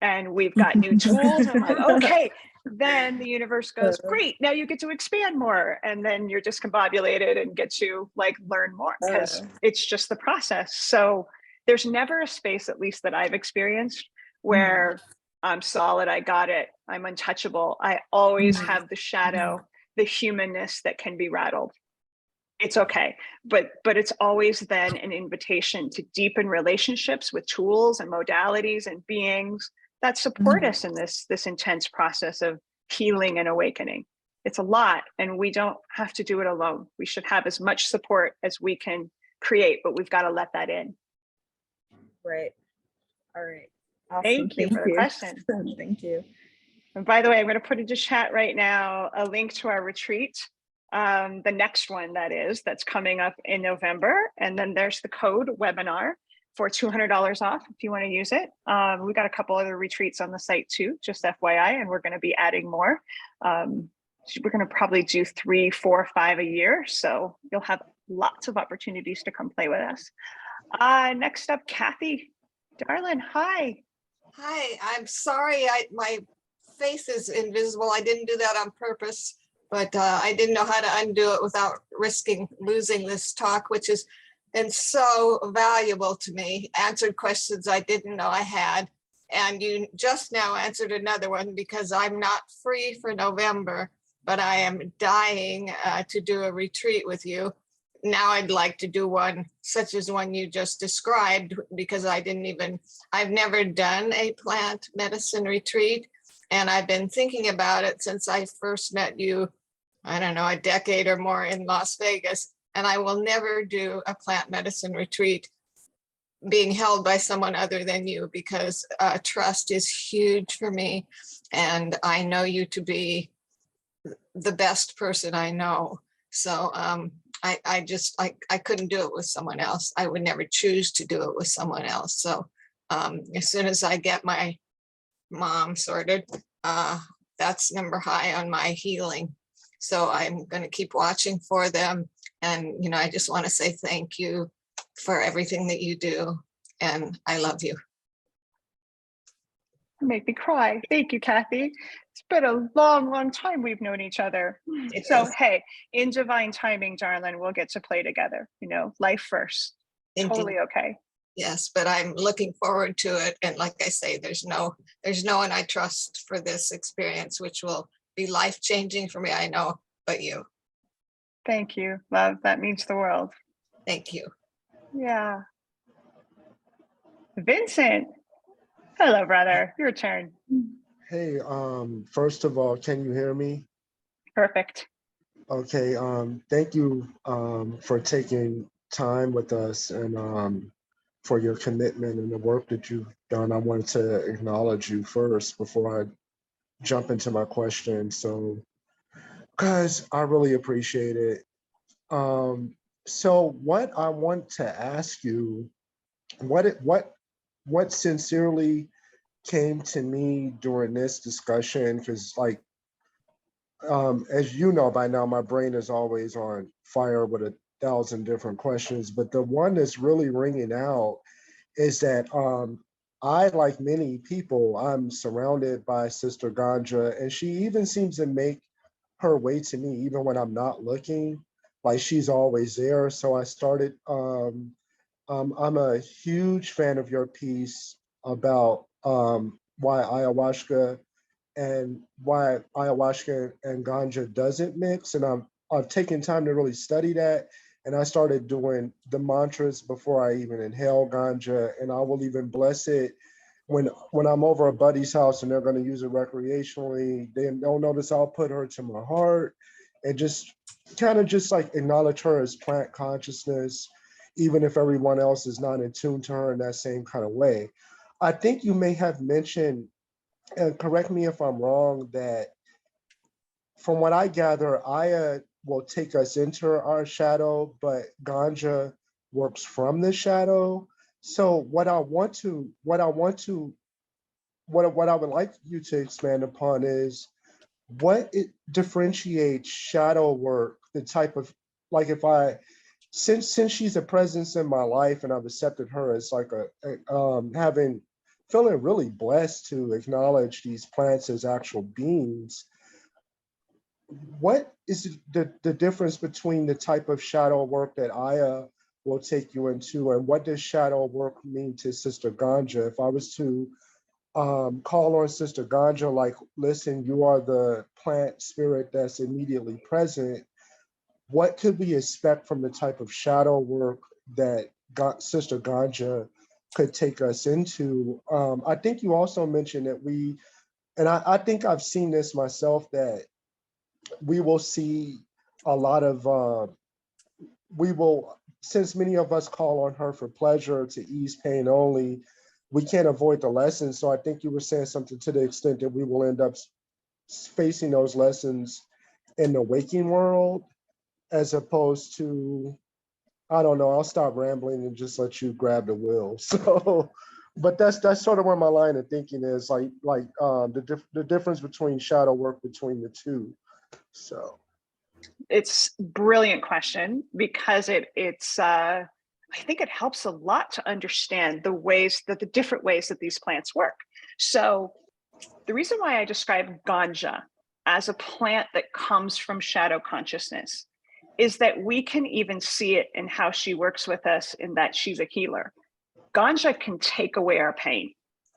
and we've got new tools, I'm like, okay, then the universe goes, great, now you get to expand more. And then you're discombobulated and get to like learn more, because it's just the process. So there's never a space, at least that I've experienced, where I'm solid, I got it, I'm untouchable. I always have the shadow, the humanness that can be rattled. It's okay. But it's always then an invitation to deepen relationships with tools and modalities and beings that support us in this intense process of healing and awakening. It's a lot, and we don't have to do it alone. We should have as much support as we can create, but we've got to let that in. Right. All right. Awesome. Thank you for the question. Thank you. And by the way, I'm going to put into chat right now a link to our retreat. The next one that's coming up in November. And then there's the code webinar for $200 off if you want to use it. We got a couple other retreats on the site too, just FYI, and we're going to be adding more. We're going to probably do 3, 4, 5 a year. So you'll have lots of opportunities to come play with us. Next up, Kathy. Darling, hi. Hi, I'm sorry, my face is invisible. I didn't do that on purpose, but I didn't know how to undo it without risking losing this talk, which has been so valuable to me. Answered questions I didn't know I had. And you just now answered another one because I'm not free for November, but I am dying to do a retreat with you. Now I'd like to do one such as one you just described, because I've never done a plant medicine retreat. And I've been thinking about it since I first met you, I don't know, a decade or more in Las Vegas. And I will never do a plant medicine retreat being held by someone other than you, because trust is huge for me. And I know you to be the best person I know. So I couldn't do it with someone else. I would never choose to do it with someone else. So as soon as I get my mom sorted, that's number high on my healing. So I'm going to keep watching for them. And, you know, I just want to say thank you for everything that you do. And I love you. You make me cry. Thank you, Kathy. It's been a long, long time we've known each other. So, hey, in divine timing, darling, we'll get to play together. You know, life first. Indeed. Totally okay. Yes, but I'm looking forward to it. And like I say, there's no one I trust for this experience, which will be life-changing for me, I know, but you. Thank you, love. That means the world. Thank you. Yeah. Vincent. Hello, brother. Your turn. Hey, first of all, can you hear me? Perfect. Okay, thank you for taking time with us and for your commitment and the work that you've done. I wanted to acknowledge you first before I jump into my question. So, guys, I really appreciate it. So what I want to ask you, what sincerely came to me during this discussion, because like, as you know by now, my brain is always on fire with 1,000 different questions, but the one that's really ringing out is that I, like many people, I'm surrounded by Sister Ganja, and she even seems to make her way to me even when I'm not looking, like she's always there. So I started, I'm a huge fan of your piece about why ayahuasca and ganja doesn't mix. And I've taken time to really study that. And I started doing the mantras before I even inhale ganja. And I will even bless it when I'm over a buddy's house and they're going to use it recreationally. They'll notice I'll put her to my heart and just kind of just like acknowledge her as plant consciousness, even if everyone else is not in tune to her in that same kind of way. I think you may have mentioned, and correct me if I'm wrong, that from what I gather, Aya will take us into our shadow, but ganja works from the shadow. So what I would like you to expand upon is what it differentiates shadow work, the type of, like, if I, since she's a presence in my life and I've accepted her as like feeling really blessed to acknowledge these plants as actual beings, what is the difference between the type of shadow work that Aya will take you into, and what does shadow work mean to Sister Ganja? If I was to call on Sister Ganja, like, listen, you are the plant spirit that's immediately present, what could we expect from the type of shadow work that Sister Ganja could take us into? I think you also mentioned that I think I've seen this myself, that we will see a lot of, since many of us call on her for pleasure, to ease pain only, we can't avoid the lessons. So I think you were saying something to the extent that we will end up facing those lessons in the waking world, as opposed to I don't know. I'll stop rambling and just let you grab the wheel. So, but that's sort of where my line of thinking is, the difference between shadow work between the two. So. It's brilliant question because I think it helps a lot to understand the different ways that these plants work. So the reason why I describe ganja as a plant that comes from shadow consciousness is that we can even see it in how she works with us, in that she's a healer. Ganja can take away our pain.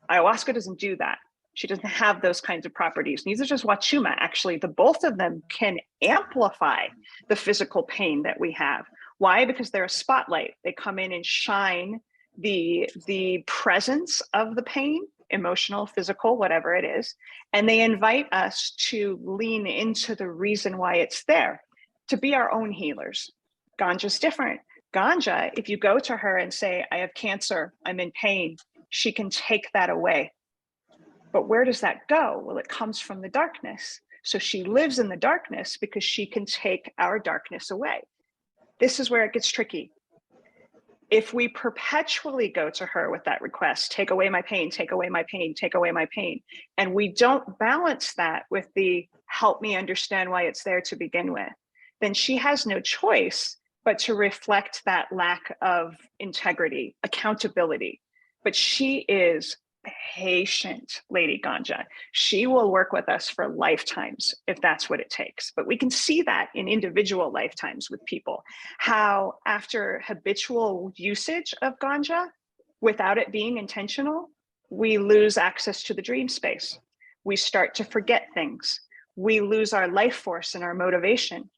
Ayahuasca doesn't do that. She doesn't have those kinds of properties. Neither does Huachuma. Actually, the both of them can amplify the physical pain that we have. Why? Because they're a spotlight. They come in and shine the presence of the pain, emotional, physical, whatever it is, and they invite us to lean into the reason why it's there, to be our own healers. Ganja's different. Ganja, if you go to her and say, I have cancer, I'm in pain, she can take that away. But where does that go? Well, it comes from the darkness. So she lives in the darkness because she can take our darkness away. This is where it gets tricky. If we perpetually go to her with that request, take away my pain, take away my pain, take away my pain, and we don't balance that with the help me understand why it's there to begin with, then she has no choice but to reflect that lack of integrity, accountability. But she is patient, Lady Ganja. She will work with us for lifetimes if that's what it takes. But we can see that in individual lifetimes with people, how after habitual usage of Ganja, without it being intentional, we lose access to the dream space. We start to forget things. We lose our life force and our motivation.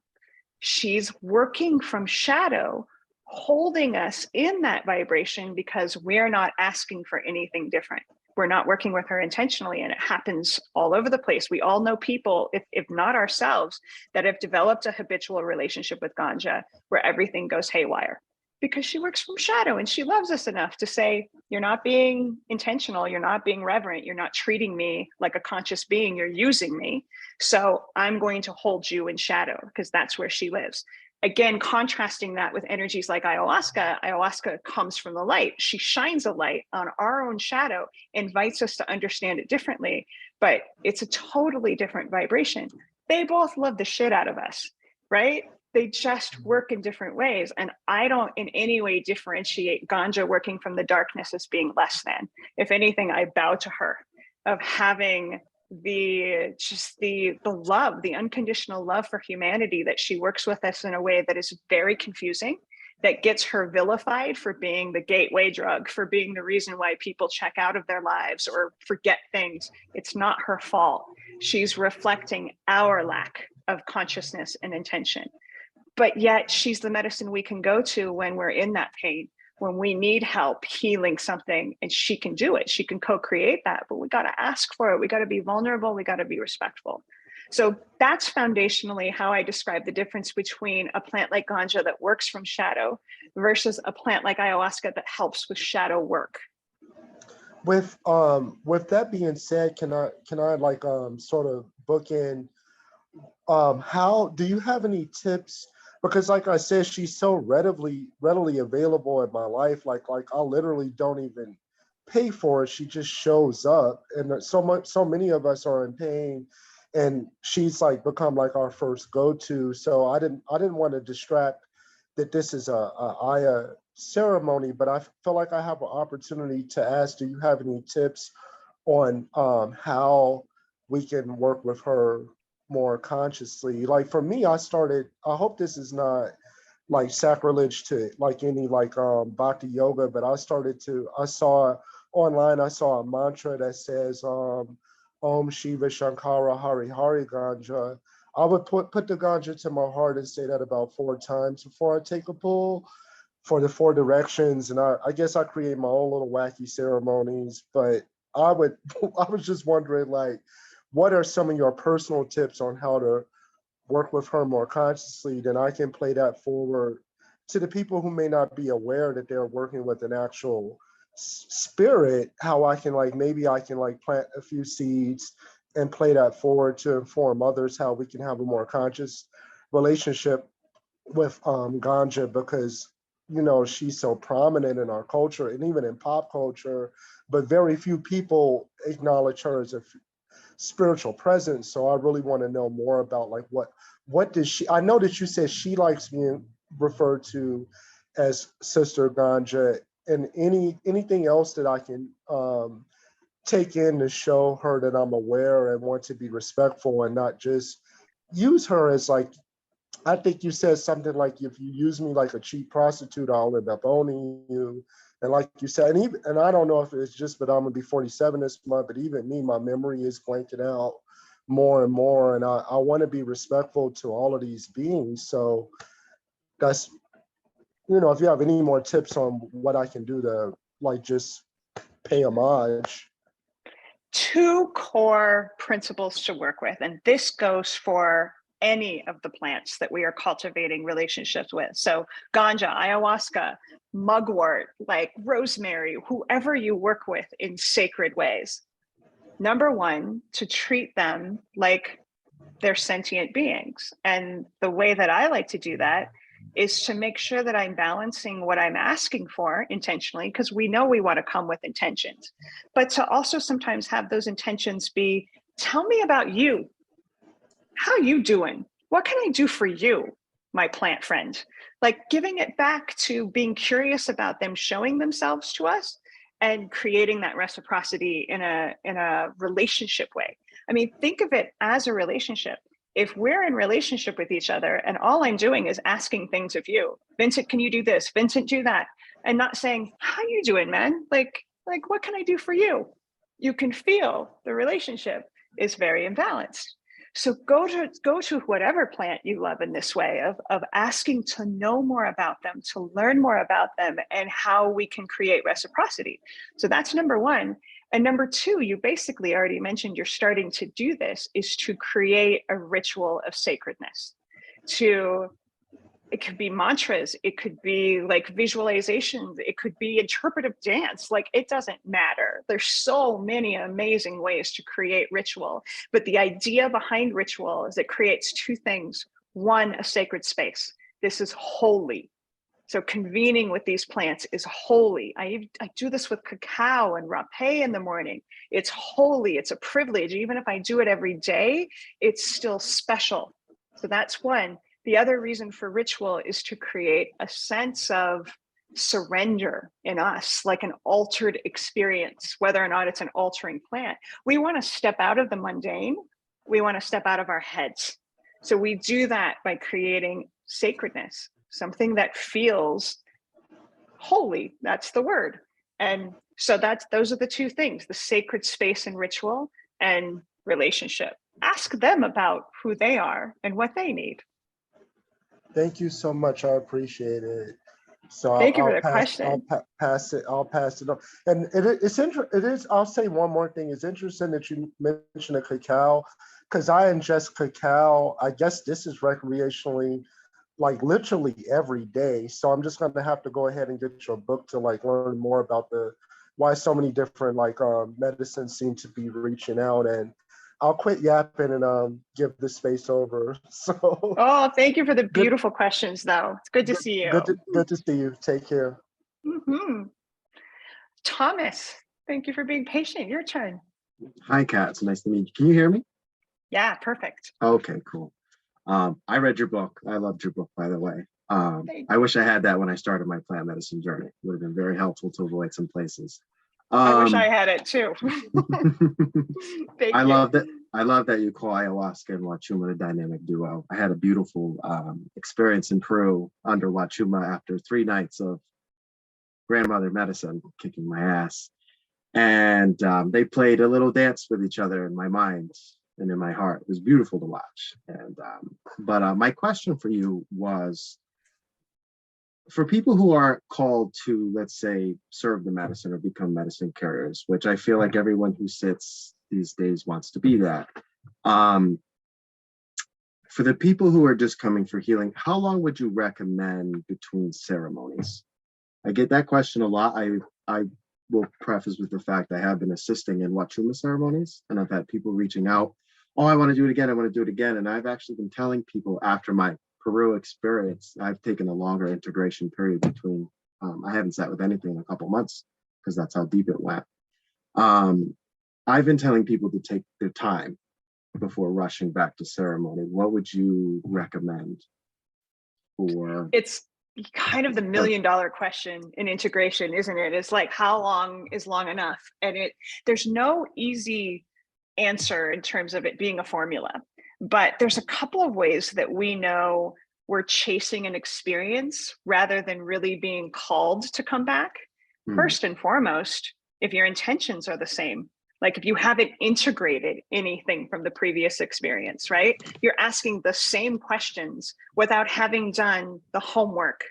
She's working from shadow, holding us in that vibration because we're not asking for anything different. We're not working with her intentionally, and it happens all over the place. We all know people, if not ourselves, that have developed a habitual relationship with ganja where everything goes haywire because she works from shadow and she loves us enough to say, you're not being intentional, you're not being reverent, you're not treating me like a conscious being, you're using me. So I'm going to hold you in shadow because that's where she lives. Again, contrasting that with energies like ayahuasca, ayahuasca comes from the light. She shines a light on our own shadow, invites us to understand it differently, but it's a totally different vibration. They both love the shit out of us, right? They just work in different ways. And I don't in any way differentiate ganja working from the darkness as being less than. If anything, I bow to her of having the love, the unconditional love for humanity, that she works with us in a way that is very confusing, that gets her vilified for being the gateway drug, for being the reason why people check out of their lives or forget things. It's not her fault. She's reflecting our lack of consciousness and intention. But yet she's the medicine we can go to when we're in that pain, when we need help healing something, and she can do it. She can co-create that, but we got to ask for it. We got to be vulnerable. We got to be respectful. So that's foundationally how I describe the difference between a plant like ganja that works from shadow versus a plant like ayahuasca that helps with shadow work. With that being said, can I sort of bookend, how do you have any tips? Because like I said, she's so readily available in my life. Like I literally don't even pay for it. She just shows up, and so many of us are in pain, and she's like become like our first go-to. So I didn't want to distract that this is a Aya ceremony, but I feel like I have an opportunity to ask, do you have any tips on how we can work with her more consciously? Like for me, I hope this is not like sacrilege to like any like bhakti yoga, but I saw online a mantra that says Om Shiva Shankara Hari Hari Ganja. I would put the ganja to my heart and say that about 4 times before I take a pull for the 4 directions. And I guess I create my own little wacky ceremonies, but I was just wondering, like, what are some of your personal tips on how to work with her more consciously? Then I can play that forward to the people who may not be aware that they're working with an actual spirit, how I can maybe I can plant a few seeds and play that forward to inform others how we can have a more conscious relationship with ganja, because you know, she's so prominent in our culture and even in pop culture, but very few people acknowledge her as a spiritual presence. So I really want to know more about like what does she, I know that you said she likes being referred to as Sister Ganja, and anything else that I can take in to show her that I'm aware and want to be respectful and not just use her as like, I think you said something like, if you use me like a cheap prostitute, I'll end up owning you. And like you said, and I don't know if it's just, but I'm gonna be 47 this month, but even me, my memory is blanking out more and more. And I want to be respectful to all of these beings. So that's, you know, if you have any more tips on what I can do to like just pay homage. Two core principles to work with, and this goes for any of the plants that we are cultivating relationships with. So ganja, ayahuasca, mugwort, like rosemary, whoever you work with in sacred ways. Number one, to treat them like they're sentient beings. And the way that I like to do that is to make sure that I'm balancing what I'm asking for intentionally, because we know we want to come with intentions, but to also sometimes have those intentions be, tell me about you. How you doing? What can I do for you, my plant friend? Like giving it back to being curious about them, showing themselves to us and creating that reciprocity in a relationship way. I mean, think of it as a relationship. If we're in relationship with each other and all I'm doing is asking things of you, Vincent, can you do this? Vincent, do that. And not saying, how you doing, man? Like, what can I do for you? You can feel the relationship is very imbalanced. So go to whatever plant you love in this way of asking to know more about them, to learn more about them and how we can create reciprocity. So that's number one. And number two, you basically already mentioned you're starting to do this, is to create a ritual of sacredness. It could be mantras, it could be like visualizations, it could be interpretive dance, like it doesn't matter. There's so many amazing ways to create ritual, but the idea behind ritual is it creates two things. One, a sacred space. This is holy. So convening with these plants is holy. I do this with cacao and rapé in the morning. It's holy, it's a privilege. Even if I do it every day, it's still special. So that's one. The other reason for ritual is to create a sense of surrender in us, like an altered experience, whether or not it's an altering plant. We want to step out of the mundane. We want to step out of our heads. So we do that by creating sacredness, something that feels holy. That's the word. And so those are the two things, the sacred space and ritual and relationship. Ask them about who they are and what they need. Thank you so much. I appreciate it. So Thank you for I'll the question. pass it. I'll pass it on. And it is. I'll say one more thing. It's interesting that you mentioned the cacao, because I ingest cacao. I guess this is recreationally, like literally every day. So I'm just going to have to go ahead and get your book to like learn more about why so many different like medicines seem to be reaching out. And I'll quit yapping and give the space over. So. Oh, thank you for the beautiful questions, though. It's good to see you. Good to see you. Take care. Mm-hmm. Thomas, thank you for being patient. Your turn. Hi, Kat. It's nice to meet you. Can you hear me? Yeah, perfect. Okay, cool. I read your book. I loved your book, by the way. I wish I had that when I started my plant medicine journey. It would have been very helpful to avoid some places. I wish I had it too. I love that you call ayahuasca and Huachuma the dynamic duo. I had a beautiful experience in Peru under Huachuma after 3 nights of grandmother medicine kicking my ass. And they played a little dance with each other in my mind and in my heart. It was beautiful to watch. And but my question for you was, for people who are called to, let's say, serve the medicine or become medicine carriers, which I feel like everyone who sits these days wants to be that. For the people who are just coming for healing, how long would you recommend between ceremonies? I get that question a lot. I will preface with the fact I have been assisting in Huachuma ceremonies, and I've had people reaching out, oh, I want to do it again, I want to do it again. And I've actually been telling people after my Peru experience, I've taken a longer integration period between, I haven't sat with anything in a couple months because that's how deep it went. I've been telling people to take their time before rushing back to ceremony. What would you recommend for? It's kind of the $1 million question in integration, isn't it? It's like, how long is long enough? And there's no easy answer in terms of it being a formula, but there's a couple of ways that we know we're chasing an experience rather than really being called to come back. First and foremost, if your intentions are the same, like if you haven't integrated anything from the previous experience, right? You're asking the same questions without having done the homework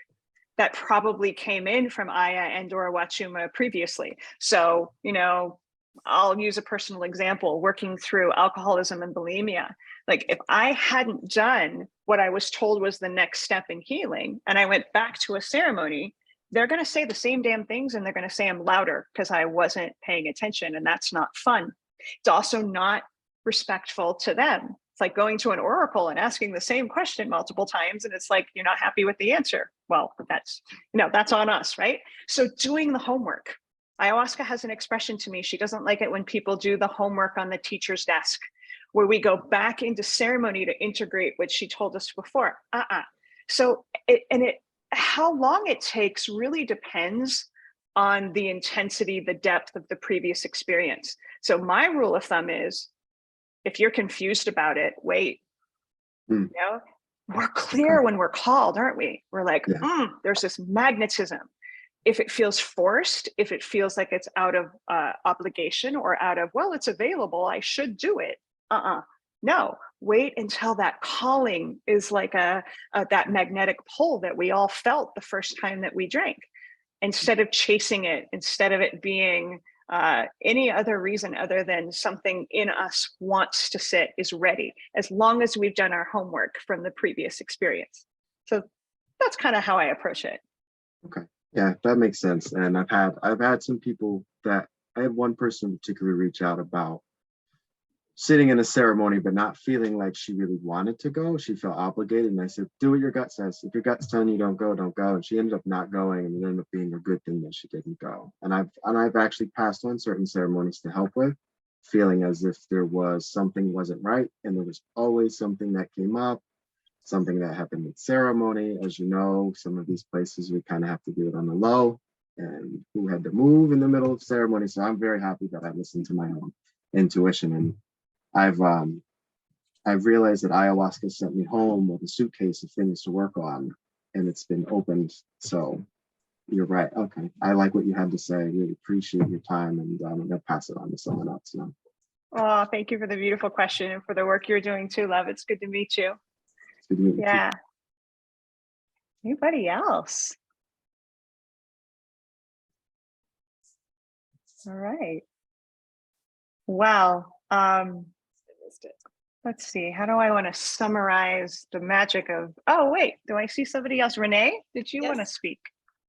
that probably came in from Aya and or Huachuma previously. So, you know, I'll use a personal example, working through alcoholism and bulimia. Like if I hadn't done what I was told was the next step in healing, and I went back to a ceremony, they're going to say the same damn things, and they're going to say them louder because I wasn't paying attention, and that's not fun. It's also not respectful to them. It's like going to an oracle and asking the same question multiple times, and it's like, you're not happy with the answer. Well, that's, you know, that's on us, right? So doing the homework. Ayahuasca has an expression to me. She doesn't like it when people do the homework on the teacher's desk, where we go back into ceremony to integrate what she told us before. So how long it takes really depends on the intensity, the depth of the previous experience. So my rule of thumb is, if you're confused about it, wait. You know, we're clear when we're called, aren't we? We're like, there's this magnetism. If it feels forced, if it feels like it's out of obligation or out of, well, it's available, I should do it. No, wait until that calling is like that magnetic pull that we all felt the first time that we drank. Instead of chasing it, instead of it being any other reason other than something in us wants to sit, is ready, as long as we've done our homework from the previous experience. So that's kind of how I approach it. Okay, yeah, that makes sense. And I've had some people that, I had one person particularly reach out about sitting in a ceremony, but not feeling like she really wanted to go. She felt obligated. And I said, do what your gut says. If your gut's telling you don't go, don't go. And she ended up not going, and it ended up being a good thing that she didn't go. And I've actually passed on certain ceremonies to help with, feeling as if there was something wasn't right. And there was always something that came up, something that happened in ceremony. As you know, some of these places, we kind of have to do it on the low, and who had to move in the middle of ceremony. So I'm very happy that I listened to my own intuition. And I've realized that ayahuasca sent me home with a suitcase of things to work on, and it's been opened. So you're right. Okay. I like what you had to say. Really appreciate your time, and I'm gonna pass it on to someone else now. Oh, thank you for the beautiful question and for the work you're doing too, love. It's good to meet you. It's good to meet you. Yeah. Anybody else? All right. Well, let's see. How do I want to summarize the magic of, oh, wait, do I see somebody else? Renee, did you want to speak?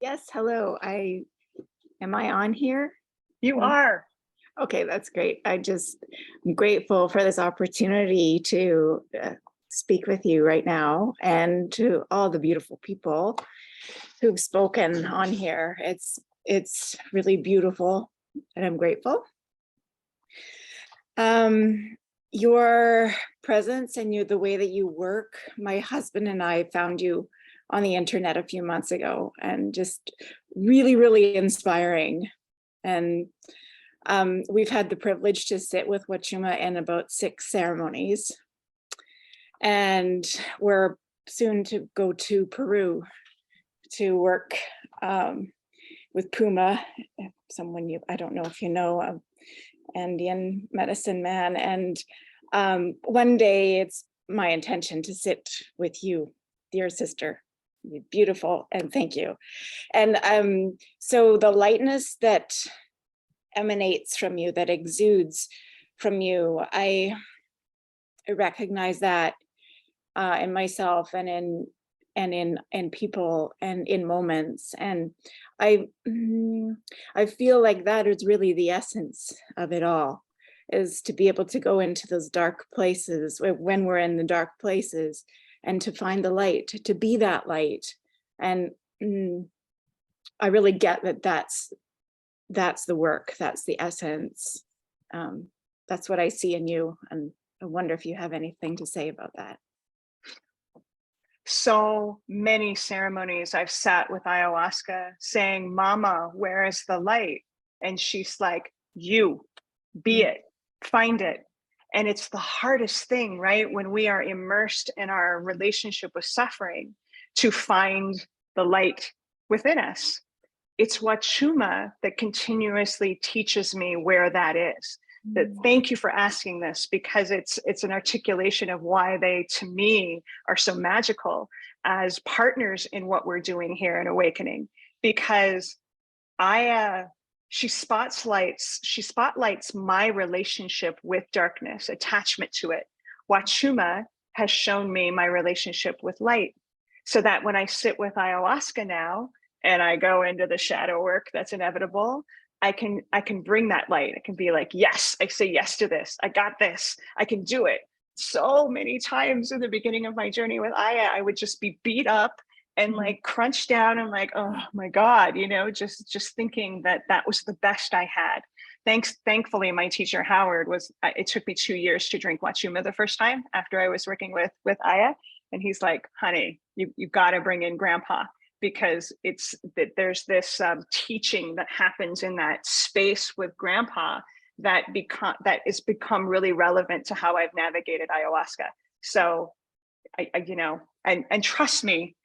Yes, hello. Am I on here? You are. Okay, that's great. I'm grateful for this opportunity to speak with you right now, and to all the beautiful people who've spoken on here. It's really beautiful, and I'm grateful. Your presence and the way that you work, my husband and I found you on the internet a few months ago, and just really, really inspiring. And we've had the privilege to sit with Huachuma in about 6 ceremonies. And we're soon to go to Peru to work with Puma, someone I don't know if you know, Andean medicine man. And one day it's my intention to sit with you, dear sister. You're beautiful, and thank you. And so the lightness that emanates from you, that exudes from you, I recognize that in myself and in people and in moments. And I feel like that is really the essence of it all, is to be able to go into those dark places when we're in the dark places, and to find the light, to be that light. And I really get that that's the work, that's the essence. That's what I see in you. And I wonder if you have anything to say about that. So many ceremonies I've sat with ayahuasca saying, Mama, where is the light? And she's like, you, be it, find it. And it's the hardest thing, right? When we are immersed in our relationship with suffering, to find the light within us. It's Huachuma that continuously teaches me where that is. That thank you for asking this, because it's an articulation of why they, to me, are so magical as partners in what we're doing here in Awakening. Because she spotlights my relationship with darkness, attachment to it. Huachuma has shown me my relationship with light, so that when I sit with ayahuasca now and I go into the shadow work that's inevitable, I can bring that light. I can be like, yes, I say yes to this. I got this. I can do it. So many times in the beginning of my journey with Aya, I would just be beat up and like crunched down and like, oh my God, just thinking that was the best I had. Thankfully, my teacher Howard it took me 2 years to drink Huachuma the first time after I was working with Aya. And he's like, honey, you got to bring in Grandpa, because there's this teaching that happens in that space with Grandpa that is become really relevant to how I've navigated ayahuasca. So and trust me,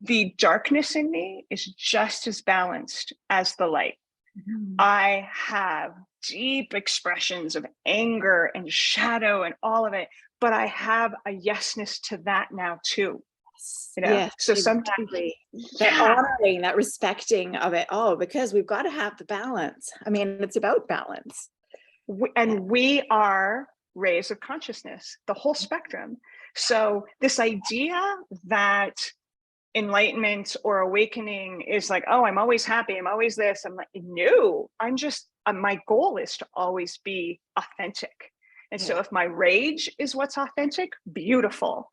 the darkness in me is just as balanced as the light. I have deep expressions of anger and shadow and all of it, but I have a yesness to that now too. Yes, so exactly. That honoring, that respecting of it all, because we've got to have the balance. I mean, it's about balance. We are rays of consciousness, the whole spectrum. So this idea that enlightenment or awakening is like, oh, I'm always happy, I'm always this. I'm like, no, I'm just, my goal is to always be authentic. And so if my rage is what's authentic, beautiful.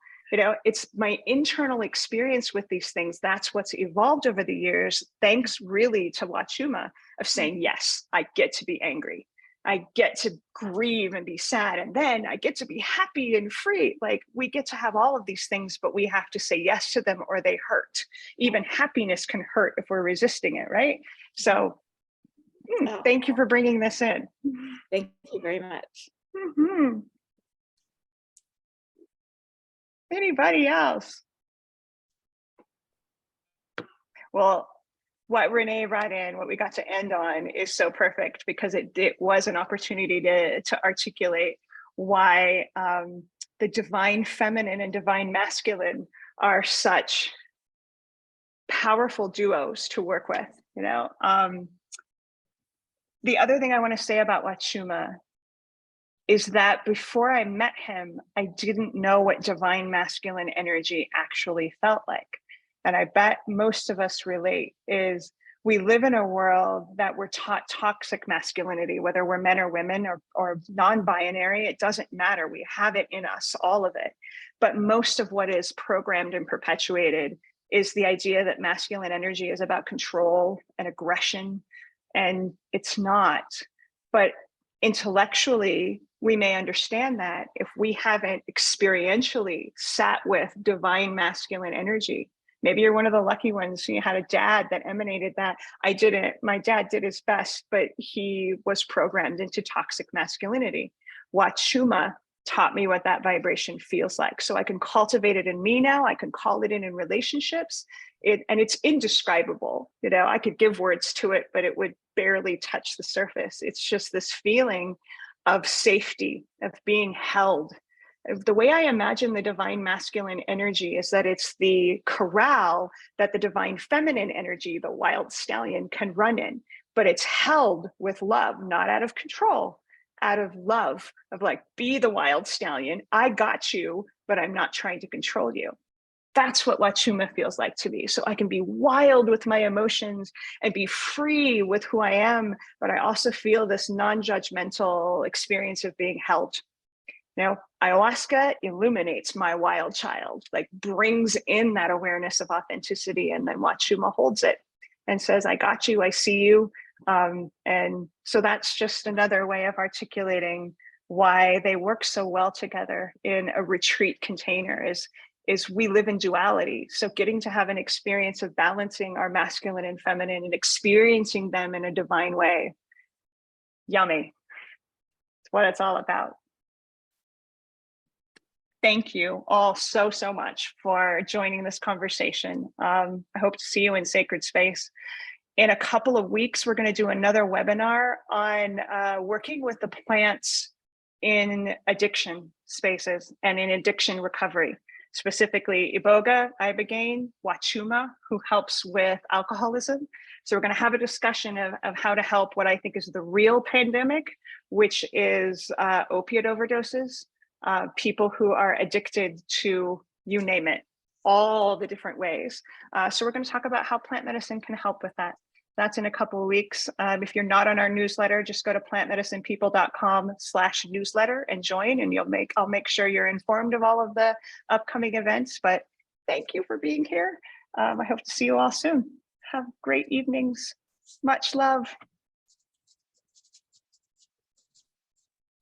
It's my internal experience with these things. That's what's evolved over the years, thanks really to Huachuma, of saying, yes, I get to be angry. I get to grieve and be sad. And then I get to be happy and free. Like, we get to have all of these things, but we have to say yes to them or they hurt. Even happiness can hurt if we're resisting it, right? So thank you for bringing this in. Thank you very much. Anybody else? Well, what Renee brought in, what we got to end on, is so perfect, because it was an opportunity to articulate why the divine feminine and divine masculine are such powerful duos to work with. The other thing I want to say about Huachuma is that before I met him, I didn't know what divine masculine energy actually felt like. And I bet most of us relate. Is we live in a world that we're taught toxic masculinity, whether we're men or women or non-binary, it doesn't matter. We have it in us, all of it. But most of what is programmed and perpetuated is the idea that masculine energy is about control and aggression, and it's not. But intellectually, we may understand that if we haven't experientially sat with divine masculine energy. Maybe you're one of the lucky ones. You had a dad that emanated that. I didn't. My dad did his best, but he was programmed into toxic masculinity. Huachuma taught me what that vibration feels like. So I can cultivate it in me now. I can call it in relationships. And it's indescribable. I could give words to it, but it would barely touch the surface. It's just this feeling of safety, of being held. The way I imagine the divine masculine energy is that it's the corral that the divine feminine energy, the wild stallion, can run in, but it's held with love, not out of control, out of love, of like, be the wild stallion. I got you, but I'm not trying to control you. That's what Huachuma feels like to me. So I can be wild with my emotions and be free with who I am, but I also feel this non-judgmental experience of being held. You know, ayahuasca illuminates my wild child, like brings in that awareness of authenticity, and then Huachuma holds it and says, I got you, I see you. And so that's just another way of articulating why they work so well together in a retreat container is we live in duality. So getting to have an experience of balancing our masculine and feminine and experiencing them in a divine way. Yummy. It's what it's all about. Thank you all so much for joining this conversation. I hope to see you in sacred space. In a couple of weeks, we're going to do another webinar on working with the plants in addiction spaces and in addiction recovery, specifically Iboga, Ibogaine, Huachuma, who helps with alcoholism. So we're going to have a discussion of how to help what I think is the real pandemic, which is opiate overdoses, people who are addicted to, you name it, all the different ways. So we're going to talk about how plant medicine can help with that. That's in a couple of weeks. If you're not on our newsletter, just go to plantmedicinepeople.com/newsletter and join, and I'll make sure you're informed of all of the upcoming events. But thank you for being here. I hope to see you all soon. Have great evenings. Much love.